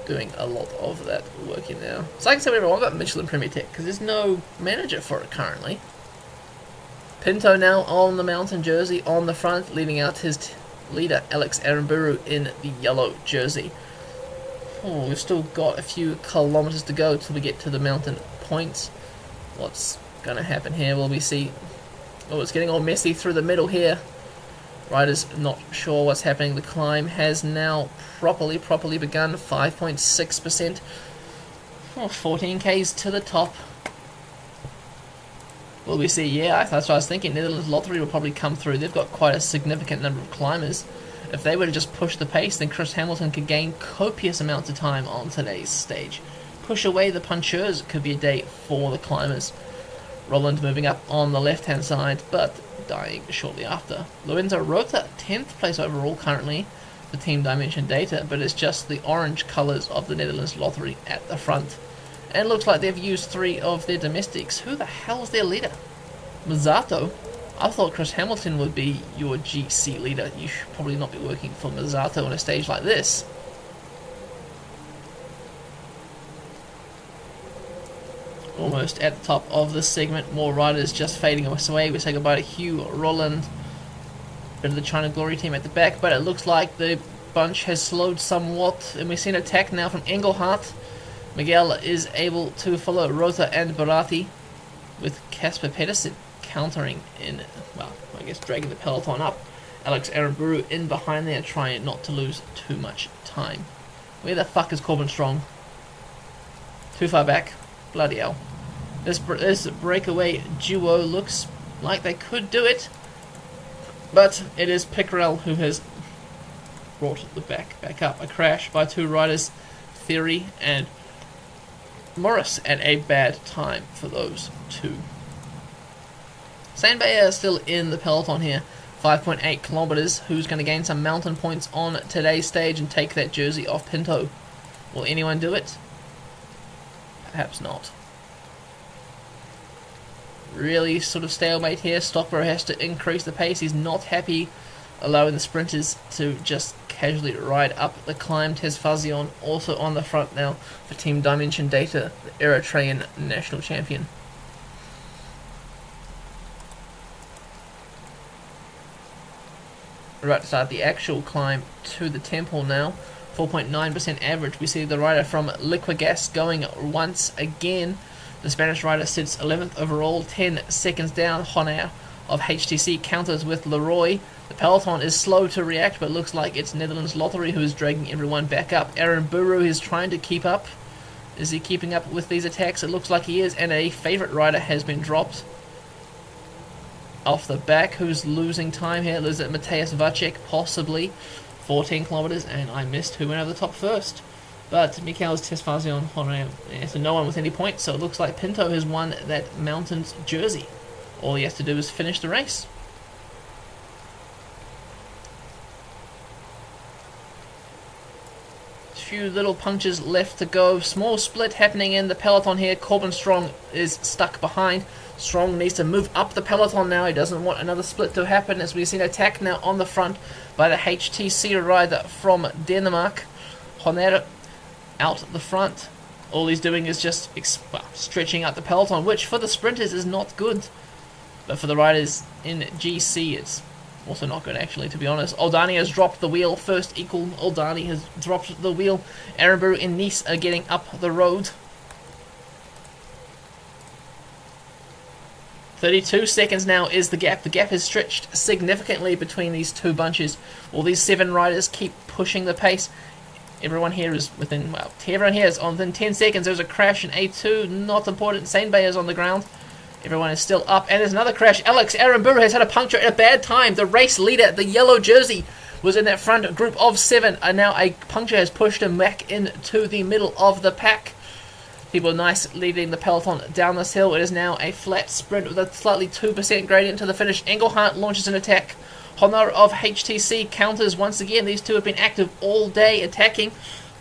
Doing a lot of that working now. So I can say whatever I want about Michelin Premier Tech because there's no manager for it currently. Pinto now on the mountain jersey on the front, leaving out his leader, Alex Aramburu, in the yellow jersey. Oh, we've still got a few kilometers to go till we get to the mountain points. What's going to happen here? Will we see... Oh, it's getting all messy through the middle here. Riders not sure what's happening. The climb has now properly begun. 5.6%. Oh, 14 Ks to the top. Will we see? Yeah, that's what I was thinking. Netherlands Lottery will probably come through. They've got quite a significant number of climbers. If they were to just push the pace, then Chris Hamilton could gain copious amounts of time on today's stage. Push away the punchers, it could be a day for the climbers. Roland moving up on the left-hand side, but dying shortly after. Lorenzo Rota, 10th place overall currently, the Team Dimension data, but it's just the orange colours of the Netherlands Lottery at the front. And it looks like they've used 3 of their domestics. Who the hell's their leader? Mazzato? I thought Chris Hamilton would be your GC leader. You should probably not be working for Mazzato on a stage like this. Almost at the top of this segment, more riders just fading away. We say goodbye to Hugh, Roland, bit of the China Glory team at the back, but it looks like the bunch has slowed somewhat, and we've seen an attack now from Engelhardt. Miguel is able to follow Rota and Barati, with Casper Pedersen countering in, well, I guess dragging the peloton up. Alex Aramburu in behind there, trying not to lose too much time. Where the fuck is Corbin Strong? Too far back. Bloody hell. This breakaway duo looks like they could do it, but it is Pickerel who has brought the back up. A crash by 2 riders, Theory and Morris, at a bad time for those 2. Saint-Bayer is still in the peloton here, 5.8 kilometers. Who's going to gain some mountain points on today's stage and take that jersey off Pinto? Will anyone do it? Perhaps not. Really sort of stalemate here. Stockborough has to increase the pace. He's not happy allowing the sprinters to just casually ride up the climb. Tesfazion also on the front now for Team Dimension Data, the Eritrean national champion. We're about to start the actual climb to the temple now. 4.9% average. We see the rider from Liquigas going once again. The Spanish rider sits 11th overall, 10 seconds down. Honor of HTC counters with Leroy. The peloton is slow to react, but looks like it's Netherlands Lottery who is dragging everyone back up. Aramburu is trying to keep up. Is he keeping up with these attacks? It looks like he is, and a favourite rider has been dropped off the back. Who's losing time here? Is it Mateusz Wacek? Possibly. 14 kilometers, and I missed who went over the top first. But Mikhail's Tesfazion, so no one with any points, so it looks like Pinto has won that Mountains jersey. All he has to do is finish the race. Few little punches left to go. Small split happening in the peloton here. Corbin Strong is stuck behind. Strong needs to move up the peloton now. He doesn't want another split to happen, as we've seen an attack now on the front by the HTC rider from Denmark. Honor out the front. All he's doing is just stretching out the peloton, which for the sprinters is not good. But for the riders in GC, it's also not good, actually, to be honest. Oldani has dropped the wheel. First equal, Oldani has dropped the wheel. Aramburu and Nice are getting up the road. 32 seconds now is the gap. The gap has stretched significantly between these two bunches. All these 7 riders keep pushing the pace. Everyone here is within, well, everyone here is within 10 seconds. There's a crash in A2, not important. Saint-Bayer is on the ground. Everyone is still up, and there's another crash. Alex Aramburu has had a puncture at a bad time. The race leader, the yellow jersey, was in that front group of 7, and now a puncture has pushed him back into the middle of the pack. People are nice leading the peloton down this hill. It is now a flat sprint with a slightly 2% gradient to the finish. Engelhardt launches an attack. Honor of HTC counters once again. These two have been active all day attacking.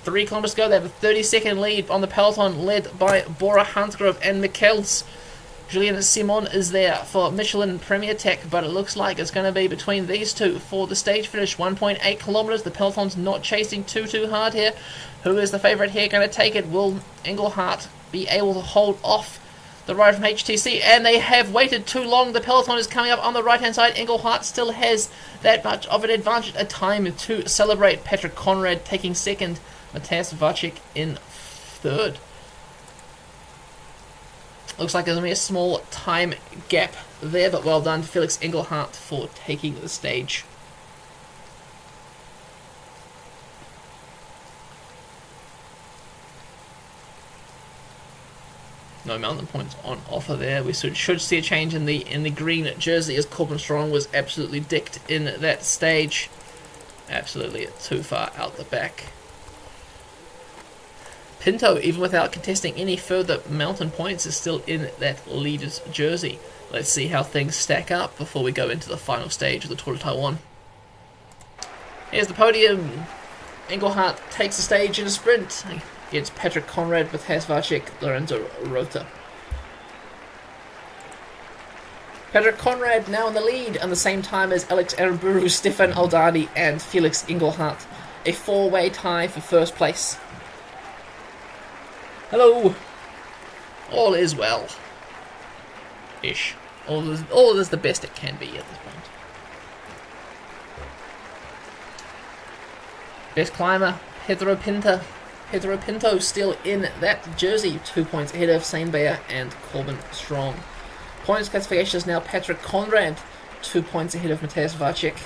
3 kilometers to go. They have a 30-second lead on the peloton, led by Bora Hansgrove and Mikkels. Julian Simon is there for Michelin Premier Tech, but it looks like it's going to be between these two for the stage finish. 1.8 kilometers. The peloton's not chasing too hard here. Who is the favourite here going to take it? Will Engelhardt be able to hold off the rider from HTC, and they have waited too long. The peloton is coming up on the right-hand side. Engelhardt still has that much of an advantage, a time to celebrate. Patrick Conrad taking second, Mateusz Wachik in third. Looks like there's only a small time gap there, but well done to Felix Engelhardt for taking the stage. No mountain points on offer there. We should see a change in the green jersey, as Corbin Strong was absolutely dicked in that stage. Absolutely too far out the back. Pinto, even without contesting any further mountain points, is still in that leader's jersey. Let's see how things stack up before we go into the final stage of the Tour de Taiwan. Here's the podium. Engelhardt takes the stage in a sprint against Patrick Conrad, Mateusz Wachik, Lorenzo Rota. Patrick Conrad now in the lead, and the same time as Alex Aramburu, Stefan Aldani, and Felix Engelhardt. A four-way tie for first place. Hello! All is well. Ish. All is the best it can be at this point. Best climber, Pedro Pinto still in that jersey, 2 points ahead of Sain Bayer and Corbin Strong. Points classification is now Patrick Conrad, 2 points ahead of Mateusz Wachik.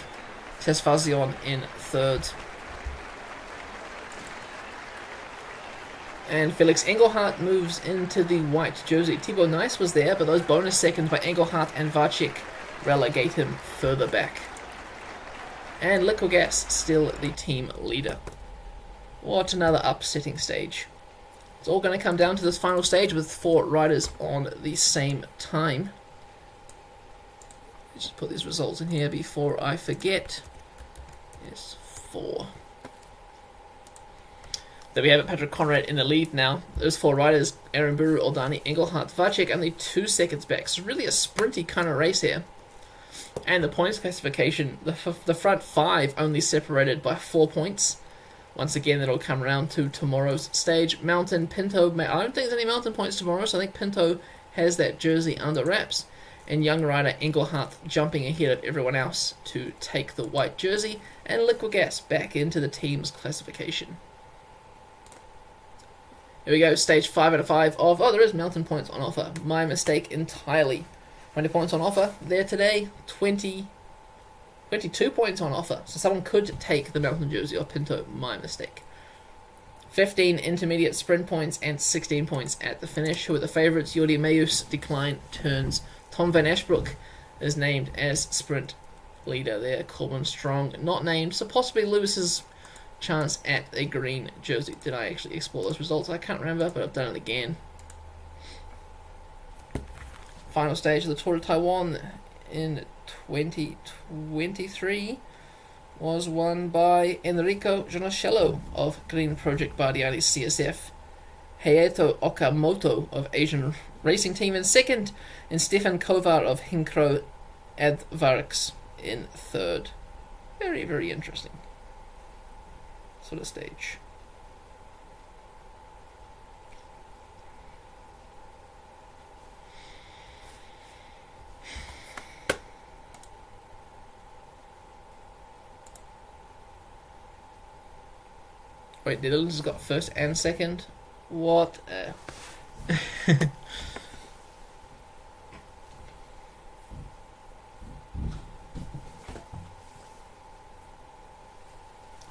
Tesfazion in third. And Felix Engelhardt moves into the white jersey. Thibaut Nice was there, but those bonus seconds by Engelhardt and Wachik relegate him further back. And Liquigas still the team leader. What another upsetting stage. It's all going to come down to this final stage with 4 riders on the same time. Let's just put these results in here before I forget. Yes, 4. There we have it, Patrick Conrad in the lead now. Those 4 riders, Aramburu, Aldani, Engelhardt, Wachik, only 2 seconds back. So really a sprinty kind of race here. And the points classification, the front 5 only separated by 4 points. Once again, that'll come around to tomorrow's stage. Mountain, Pinto, I don't think there's any mountain points tomorrow, so I think Pinto has that jersey under wraps. And young rider Engelhardt jumping ahead of everyone else to take the white jersey. And Liquigas back into the team's classification. Here we go, stage 5 out of 5 of... Oh, there is mountain points on offer. My mistake entirely. 20 points on offer there today. 22 points on offer. So someone could take the mountain jersey off Pinto. My mistake. 15 intermediate sprint points and 16 points at the finish. Who are the favourites? Jordi Meus decline turns. Tom Van Ashbrook is named as sprint leader there. Corbin Strong not named. So possibly lose his chance at a green jersey. Did I actually export those results? I can't remember, but I've done it again. Final stage of the Tour de Taiwan in 2023 was won by Enrico Giannocello of Green Project Bardiani CSF, Hayato Okamoto of Asian Racing Team in second, and Stefan Kovar of Hinkro Advarks in third. Very, very interesting sort of stage. Wait, Netherlands has got first and second? What?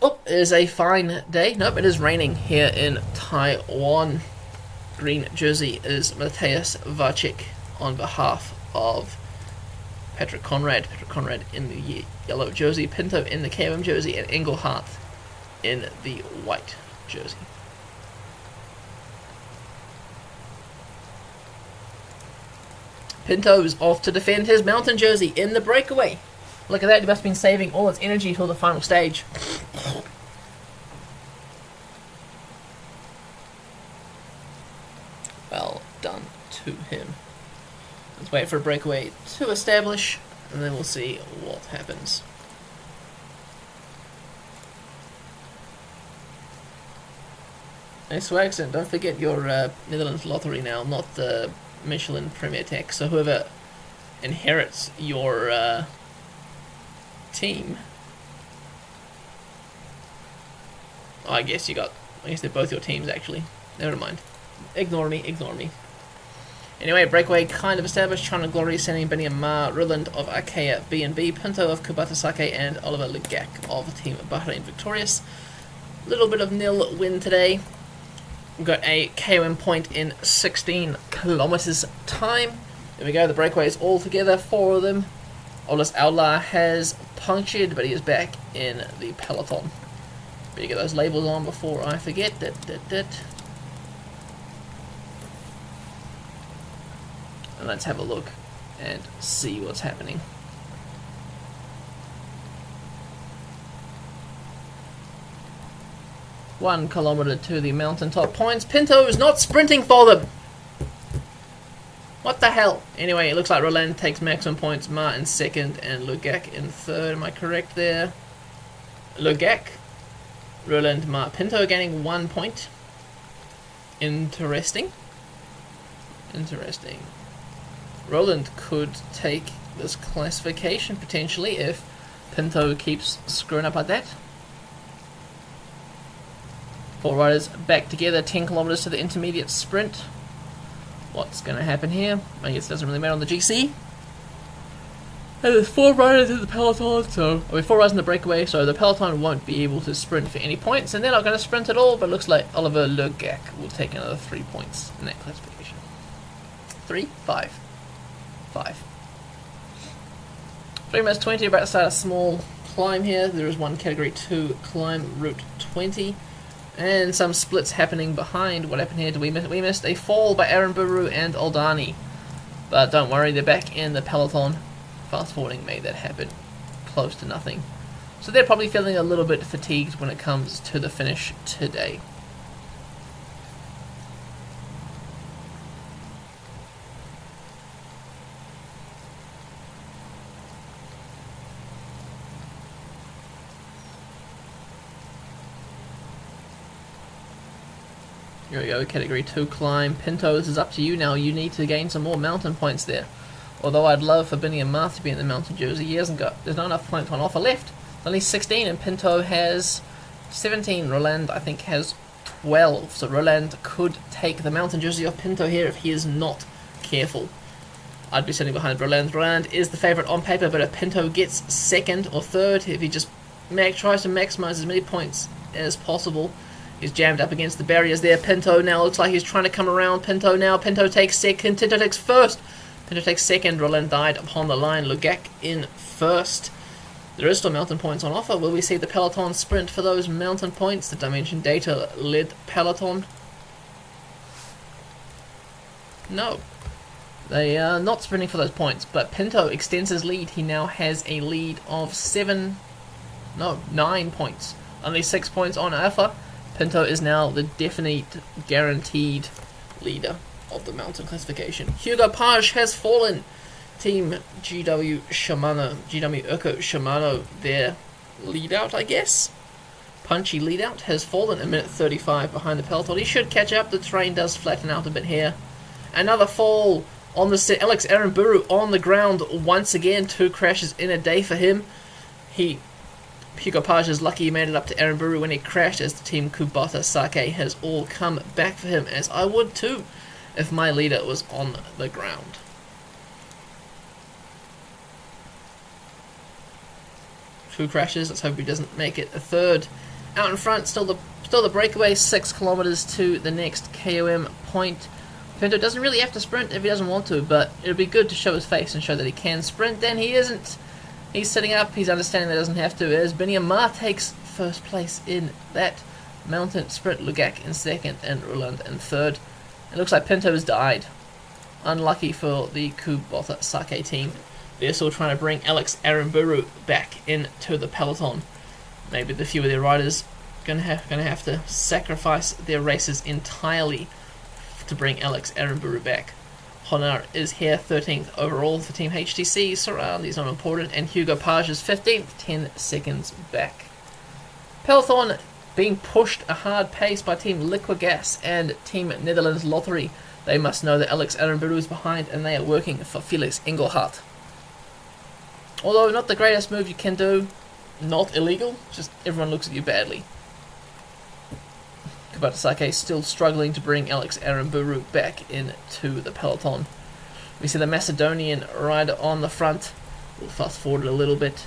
Oh, it is a fine day. Nope, it is raining here in Taiwan. Green jersey is Mateusz Wachik on behalf of Patrick Conrad. Patrick Conrad in the yellow jersey, Pinto in the KM jersey, and Engelhardt in the white jersey. Pinto is off to defend his mountain jersey in the breakaway. Look at that, he must have been saving all its energy till the final stage. Well done to him. Let's wait for a breakaway to establish, and then we'll see what happens. Hey Swagson, don't forget your Netherlands lottery now, not Michelin Premier Tech. So whoever inherits your team, I guess they're both your teams actually. Never mind. Ignore me. Anyway, breakaway kind of established. China Glory sending Benny Ma, Roland of Arkea B&B, Pinto of Kubota Sake, and Oliver Legak of Team Bahrain victorious. Little bit of nil win today. We've got a KOM point in 16 kilometers time. There we go, the breakaways all together, 4 of them. Olis Outlaw has punctured, but he is back in the peloton. Better get those labels on before I forget. And let's have a look and see what's happening. One kilometer to the mountaintop points. Pinto is not sprinting for them. What the hell? Anyway, it looks like Roland takes maximum points. Ma in second and Legak in third. Am I correct there? Legak, Roland, Ma, Pinto gaining 1 point. Interesting. Roland could take this classification potentially if Pinto keeps screwing up like that. 4 riders back together, 10 kilometers to the intermediate sprint. What's going to happen here? I guess it doesn't really matter on the GC. And there's 4 riders in the peloton, so 4 riders in the breakaway, so the peloton won't be able to sprint for any points, and they're not going to sprint at all, but it looks like Oliver Legak will take another 3 points in that classification. 3? 5. 3 minutes 20, about to start a small climb here. There is one category 2 climb, route 20. And some splits happening behind. What happened here? We missed a fall by Aaron Buru and Oldani. But don't worry, they're back in the peloton. Fast forwarding made that happen. Close to nothing. So they're probably feeling a little bit fatigued when it comes to the finish today. Here we go, category 2 climb. Pinto, this is up to you now. You need to gain some more mountain points there. Although I'd love for Benny and Marth to be in the mountain jersey, there's not enough points on offer left. Only 16 and Pinto has 17. Roland, I think, has 12. So Roland could take the mountain jersey off Pinto here if he is not careful. I'd be sitting behind Roland. Roland is the favourite on paper, but if Pinto gets second or third, if he just tries to maximise as many points as possible. He's jammed up against the barriers there. Pinto now looks like he's trying to come around. Pinto takes second. Pinto takes first. Pinto takes second. Roland died upon the line. Legak in first. There is still mountain points on offer. Will we see the peloton sprint for those mountain points? The Dimension Data led peloton. No. They are not sprinting for those points. But Pinto extends his lead. He now has a lead of 9 points. Only 6 points on offer. Pinto is now the definite, guaranteed leader of the mountain classification. Hugo Page has fallen. Team GW Urko Shimano, their lead out, I guess. Punchy lead out has fallen a minute 35 behind the peloton. He should catch up. The terrain does flatten out a bit here. Another fall on the set. Alex Aramburu on the ground once again. 2 crashes in a day for him. Hugo Page is lucky he made it up to Aramburu when he crashed, as the team Kubota Sake has all come back for him, as I would too if my leader was on the ground. Two crashes, let's hope he doesn't make it a third. Out in front, still the breakaway, 6 kilometers to the next KOM point. Pinto doesn't really have to sprint if he doesn't want to, but it would be good to show his face and show that he can sprint. Then he isn't. He's sitting up, he's understanding that he doesn't have to, as Benny Ma takes first place in that mountain sprint. Legak in second and Roland in third. It looks like Pinto has died. Unlucky for the Kubota Sake team. They're still trying to bring Alex Aramburu back into the peloton. Maybe the few of their riders gonna have to sacrifice their races entirely to bring Alex Aramburu back. Honar is here, 13th overall for Team HTC. Surround is not important, and Hugo Page is 15th, 10 seconds back. Peloton being pushed a hard pace by Team Liquigas and Team Netherlands Lottery. They must know that Alex Aramburu is behind, and they are working for Felix Engelhardt. Although not the greatest move you can do, not illegal, just everyone looks at you badly. Kubota Sake still struggling to bring Alex Aramburu back into the peloton. We see the Macedonian rider on the front. We'll fast forward a little bit.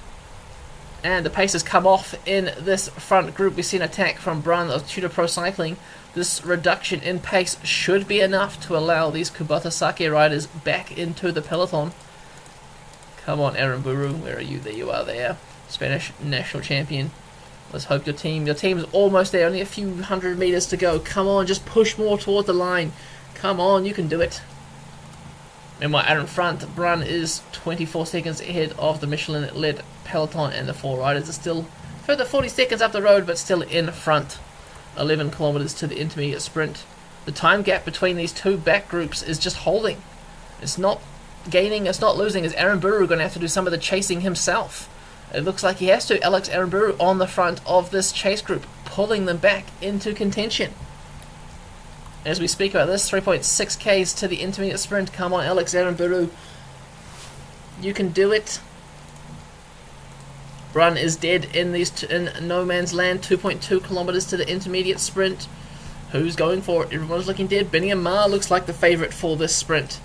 And the pace has come off in this front group. We see an attack from Brun of Tudor Pro Cycling. This reduction in pace should be enough to allow these Kubota Sake riders back into the peloton. Come on, Aramburu, where are you? There you are there. Spanish national champion. Let's hope your team's almost there. Only a few hundred meters to go. Come on, just push more toward the line. Come on, you can do it. Meanwhile, out in front, Brun is 24 seconds ahead of the Michelin-led peloton, and the 4 riders are still further 40 seconds up the road, but still in front. 11 kilometers to the intermediate sprint. The time gap between these 2 back groups is just holding. It's not gaining, it's not losing. Is Aramburu going to have to do some of the chasing himself? It looks like he has to. Alex Aramburu on the front of this chase group, pulling them back into contention. As we speak about this, 3.6 Ks to the intermediate sprint. Come on, Alex Aramburu. You can do it. Brun is dead in no man's land. 2.2 kilometers to the intermediate sprint. Who's going for it? Everyone's looking dead. Benny Amar looks like the favourite for this sprint.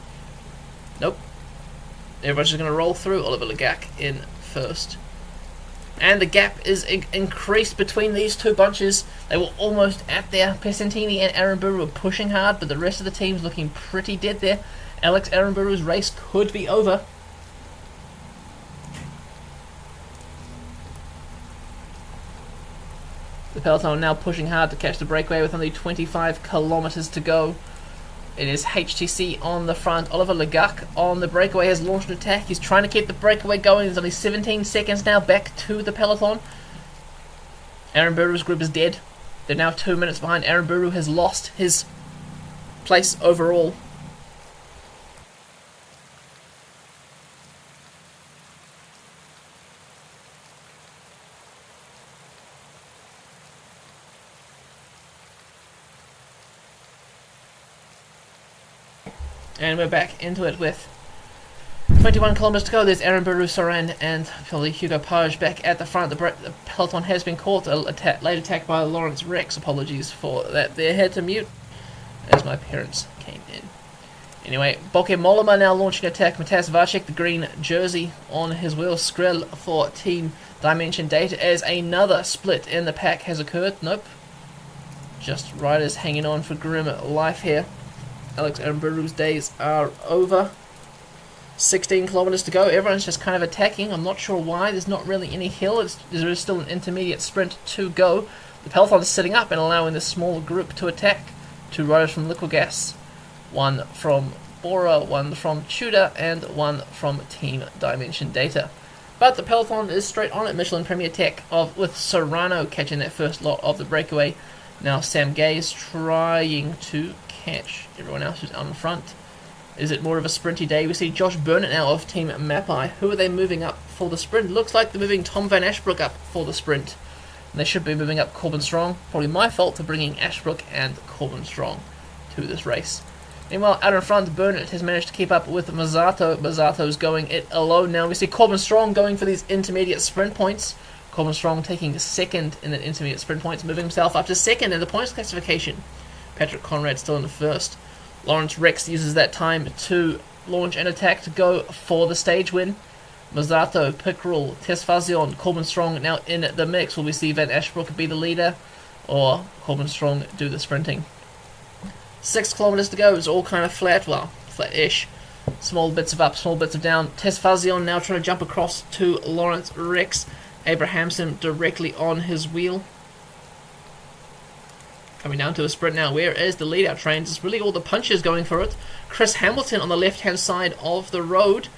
Nope. Everyone's just going to roll through. Oliver Legak in first. And the gap is increased between these 2 bunches. They were almost at there. Pesentini and Aramburu were pushing hard, but the rest of the team's looking pretty dead there. Alex Aramburu's race could be over. The peloton now pushing hard to catch the breakaway with only 25 kilometers to go. It is HTC on the front. Oliver Legak on the breakaway has launched an attack. He's trying to keep the breakaway going. There's only 17 seconds now back to the peloton. Aramburu's group is dead. They're now 2 minutes behind. Aramburu has lost his place overall. And we're back into it with 21 kilometers to go. There's Aramburu, Soran, and probably Hugo Page back at the front. The peloton has been caught. Late attack by Lawrence Rex. Apologies for that. They had to mute as my parents came in. Anyway, Boke Mollema now launching attack. Matas Vacek, the green jersey on his wheel. Skrill for Team Dimension Data as another split in the pack has occurred. Nope. Just riders hanging on for grim life here. Alex Aramburu's days are over. 16 kilometers to go. Everyone's just kind of attacking. I'm not sure why. There's not really any hill. There is still an intermediate sprint to go. The peloton is sitting up and allowing this small group to attack. 2 riders from Liquigas. 1 from Bora, 1 from Tudor, and 1 from Team Dimension Data. But the peloton is straight on it. Michelin Premier Tech with Serrano catching that first lot of the breakaway. Now Sam Gay is trying to catch everyone else who's on the front. Is it more of a sprinty day? We see Josh Burnett now of Team Mapai. Who are they moving up for the sprint? Looks like they're moving Tom Van Ashbrook up for the sprint. And they should be moving up Corbin Strong. Probably my fault for bringing Ashbrook and Corbin Strong to this race. Meanwhile, out in front, Burnett has managed to keep up with Mazzato. Mazzato's going it alone now. We see Corbin Strong going for these intermediate sprint points. Corbin Strong taking second in the intermediate sprint points, moving himself up to second in the points classification. Patrick Conrad still in the first. Lawrence Rex uses that time to launch an attack to go for the stage win. Mazzato, Pickerel, Tesfazion, Corbin Strong now in the mix. Will we see Van Ashbrook be the leader or Corbin Strong do the sprinting? 6 kilometers to go. It's all kind of flat, well, flat-ish. Small bits of up, small bits of down. Tesfazion now trying to jump across to Lawrence Rex. Abrahamson directly on his wheel. Coming down to a sprint now. Where is the lead-out trains? It's really all the punchers going for it. Chris Hamilton on the left-hand side of the road.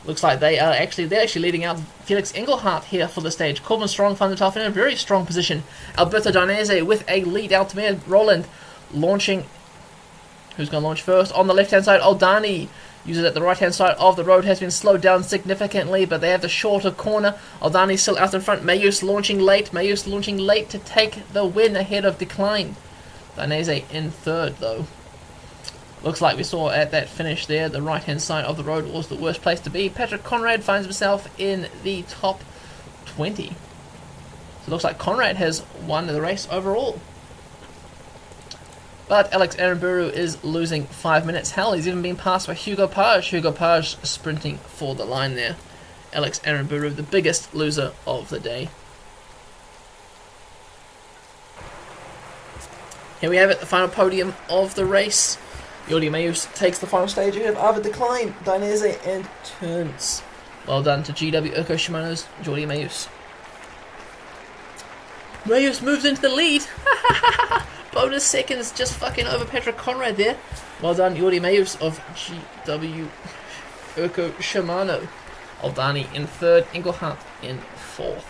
Looks like they're actually leading out Felix Engelhardt here for the stage. Corbin Strong finds himself in a very strong position. Alberto Danese with a lead out to Roland launching. Who's going to launch first? On the left-hand side, Aldani uses it at the right-hand side of the road. Has been slowed down significantly, but they have the shorter corner. Aldani still out in front. Mayus launching late. Mayus launching late to take the win ahead of Decline. Danese in third, though. Looks like we saw at that finish there, the right-hand side of the road was the worst place to be. Patrick Conrad finds himself in the top 20. So it looks like Conrad has won the race overall. But Alex Aramburu is losing 5 minutes. Hell, he's even been passed by Hugo Page. Hugo Page sprinting for the line there. Alex Aramburu, the biggest loser of the day. Here we have it, the final podium of the race. Jordi Meus takes the final stage ahead of Arvid Decline, Dainese and Turns. Well done to GW Urko Shimano's Jordi Meus. Meus moves into the lead. Bonus seconds just fucking over Patrick Conrad there. Well done Jordi Meus of GW Urko Shimano. Aldani in third, Engelhardt in fourth.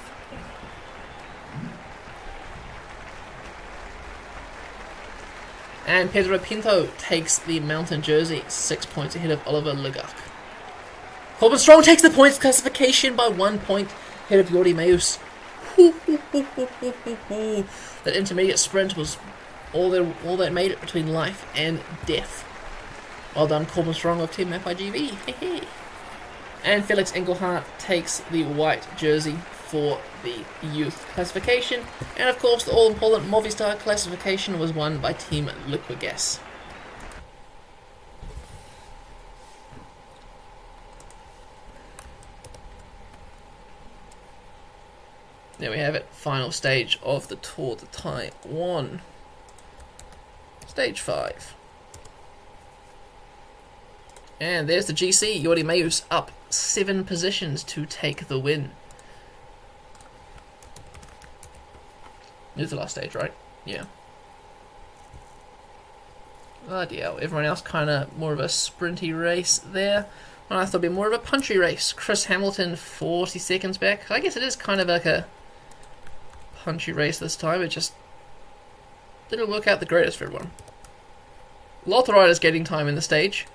And Pedro Pinto takes the mountain jersey, 6 points ahead of Oliver Legach. Corbin Strong takes the points classification by 1 point ahead of Jordi Meus. That intermediate sprint was all that made it between life and death. Well done, Corbin Strong of Team FIGV. And Felix Engelhardt takes the white jersey for the youth classification. And of course, the all-important Movistar classification was won by Team Liquigas. There we have it, final stage of the Tour de Taiwan. Stage 5. And there's the GC, Jordi Meus up 7 positions to take the win. This is the last stage, right? Yeah. Bloody hell, everyone else kind of more of a sprinty race there. Well, I thought it'd be more of a punchy race. Chris Hamilton 40 seconds back. I guess it is kind of like a punchy race this time. It just didn't work out the greatest for everyone. A lot of riders getting time in the stage.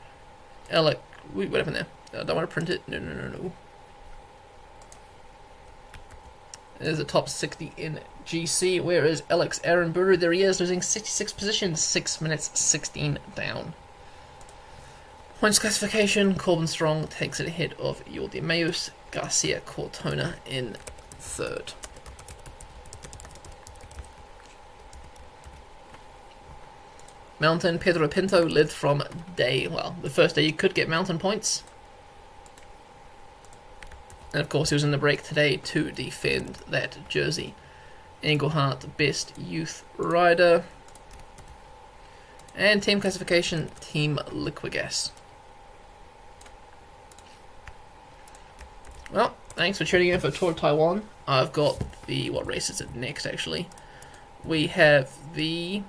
Alec, what happened there? I don't want to print it. No. There's a top 60 in GC. Where is Alex Aramburu? There he is, losing 66 positions, 6 minutes 16 down. Points classification, Corbin Strong takes it ahead of Jordi Meus, Garcia Cortona in third. Mountain, Pedro Pinto led from the first day you could get mountain points. And of course he was in the break today to defend that jersey. Engelhardt, best youth rider. And team classification, Team Liquigas. Well, thanks for tuning in for Tour of Taiwan. I've got what race is it next actually? We have the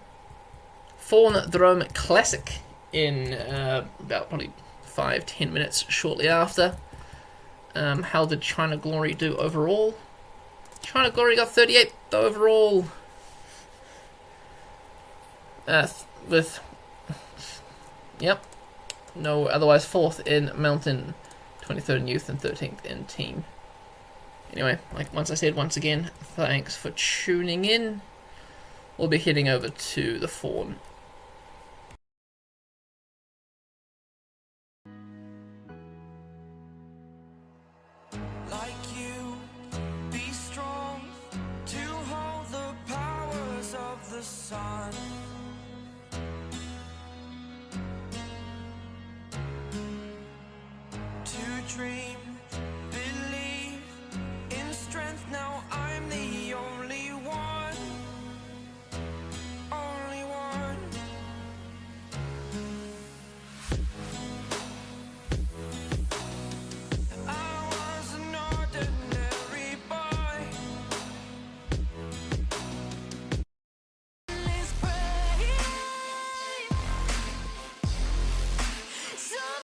Fawn Drome Classic in about probably 5-10 minutes shortly after. How did China Glory do overall? China Glory got 38th overall. No, otherwise 4th in Mountain, 23rd in Youth, and 13th in Team. Anyway, like once I said, once again, thanks for tuning in. We'll be heading over to the Fawn. Sun to dream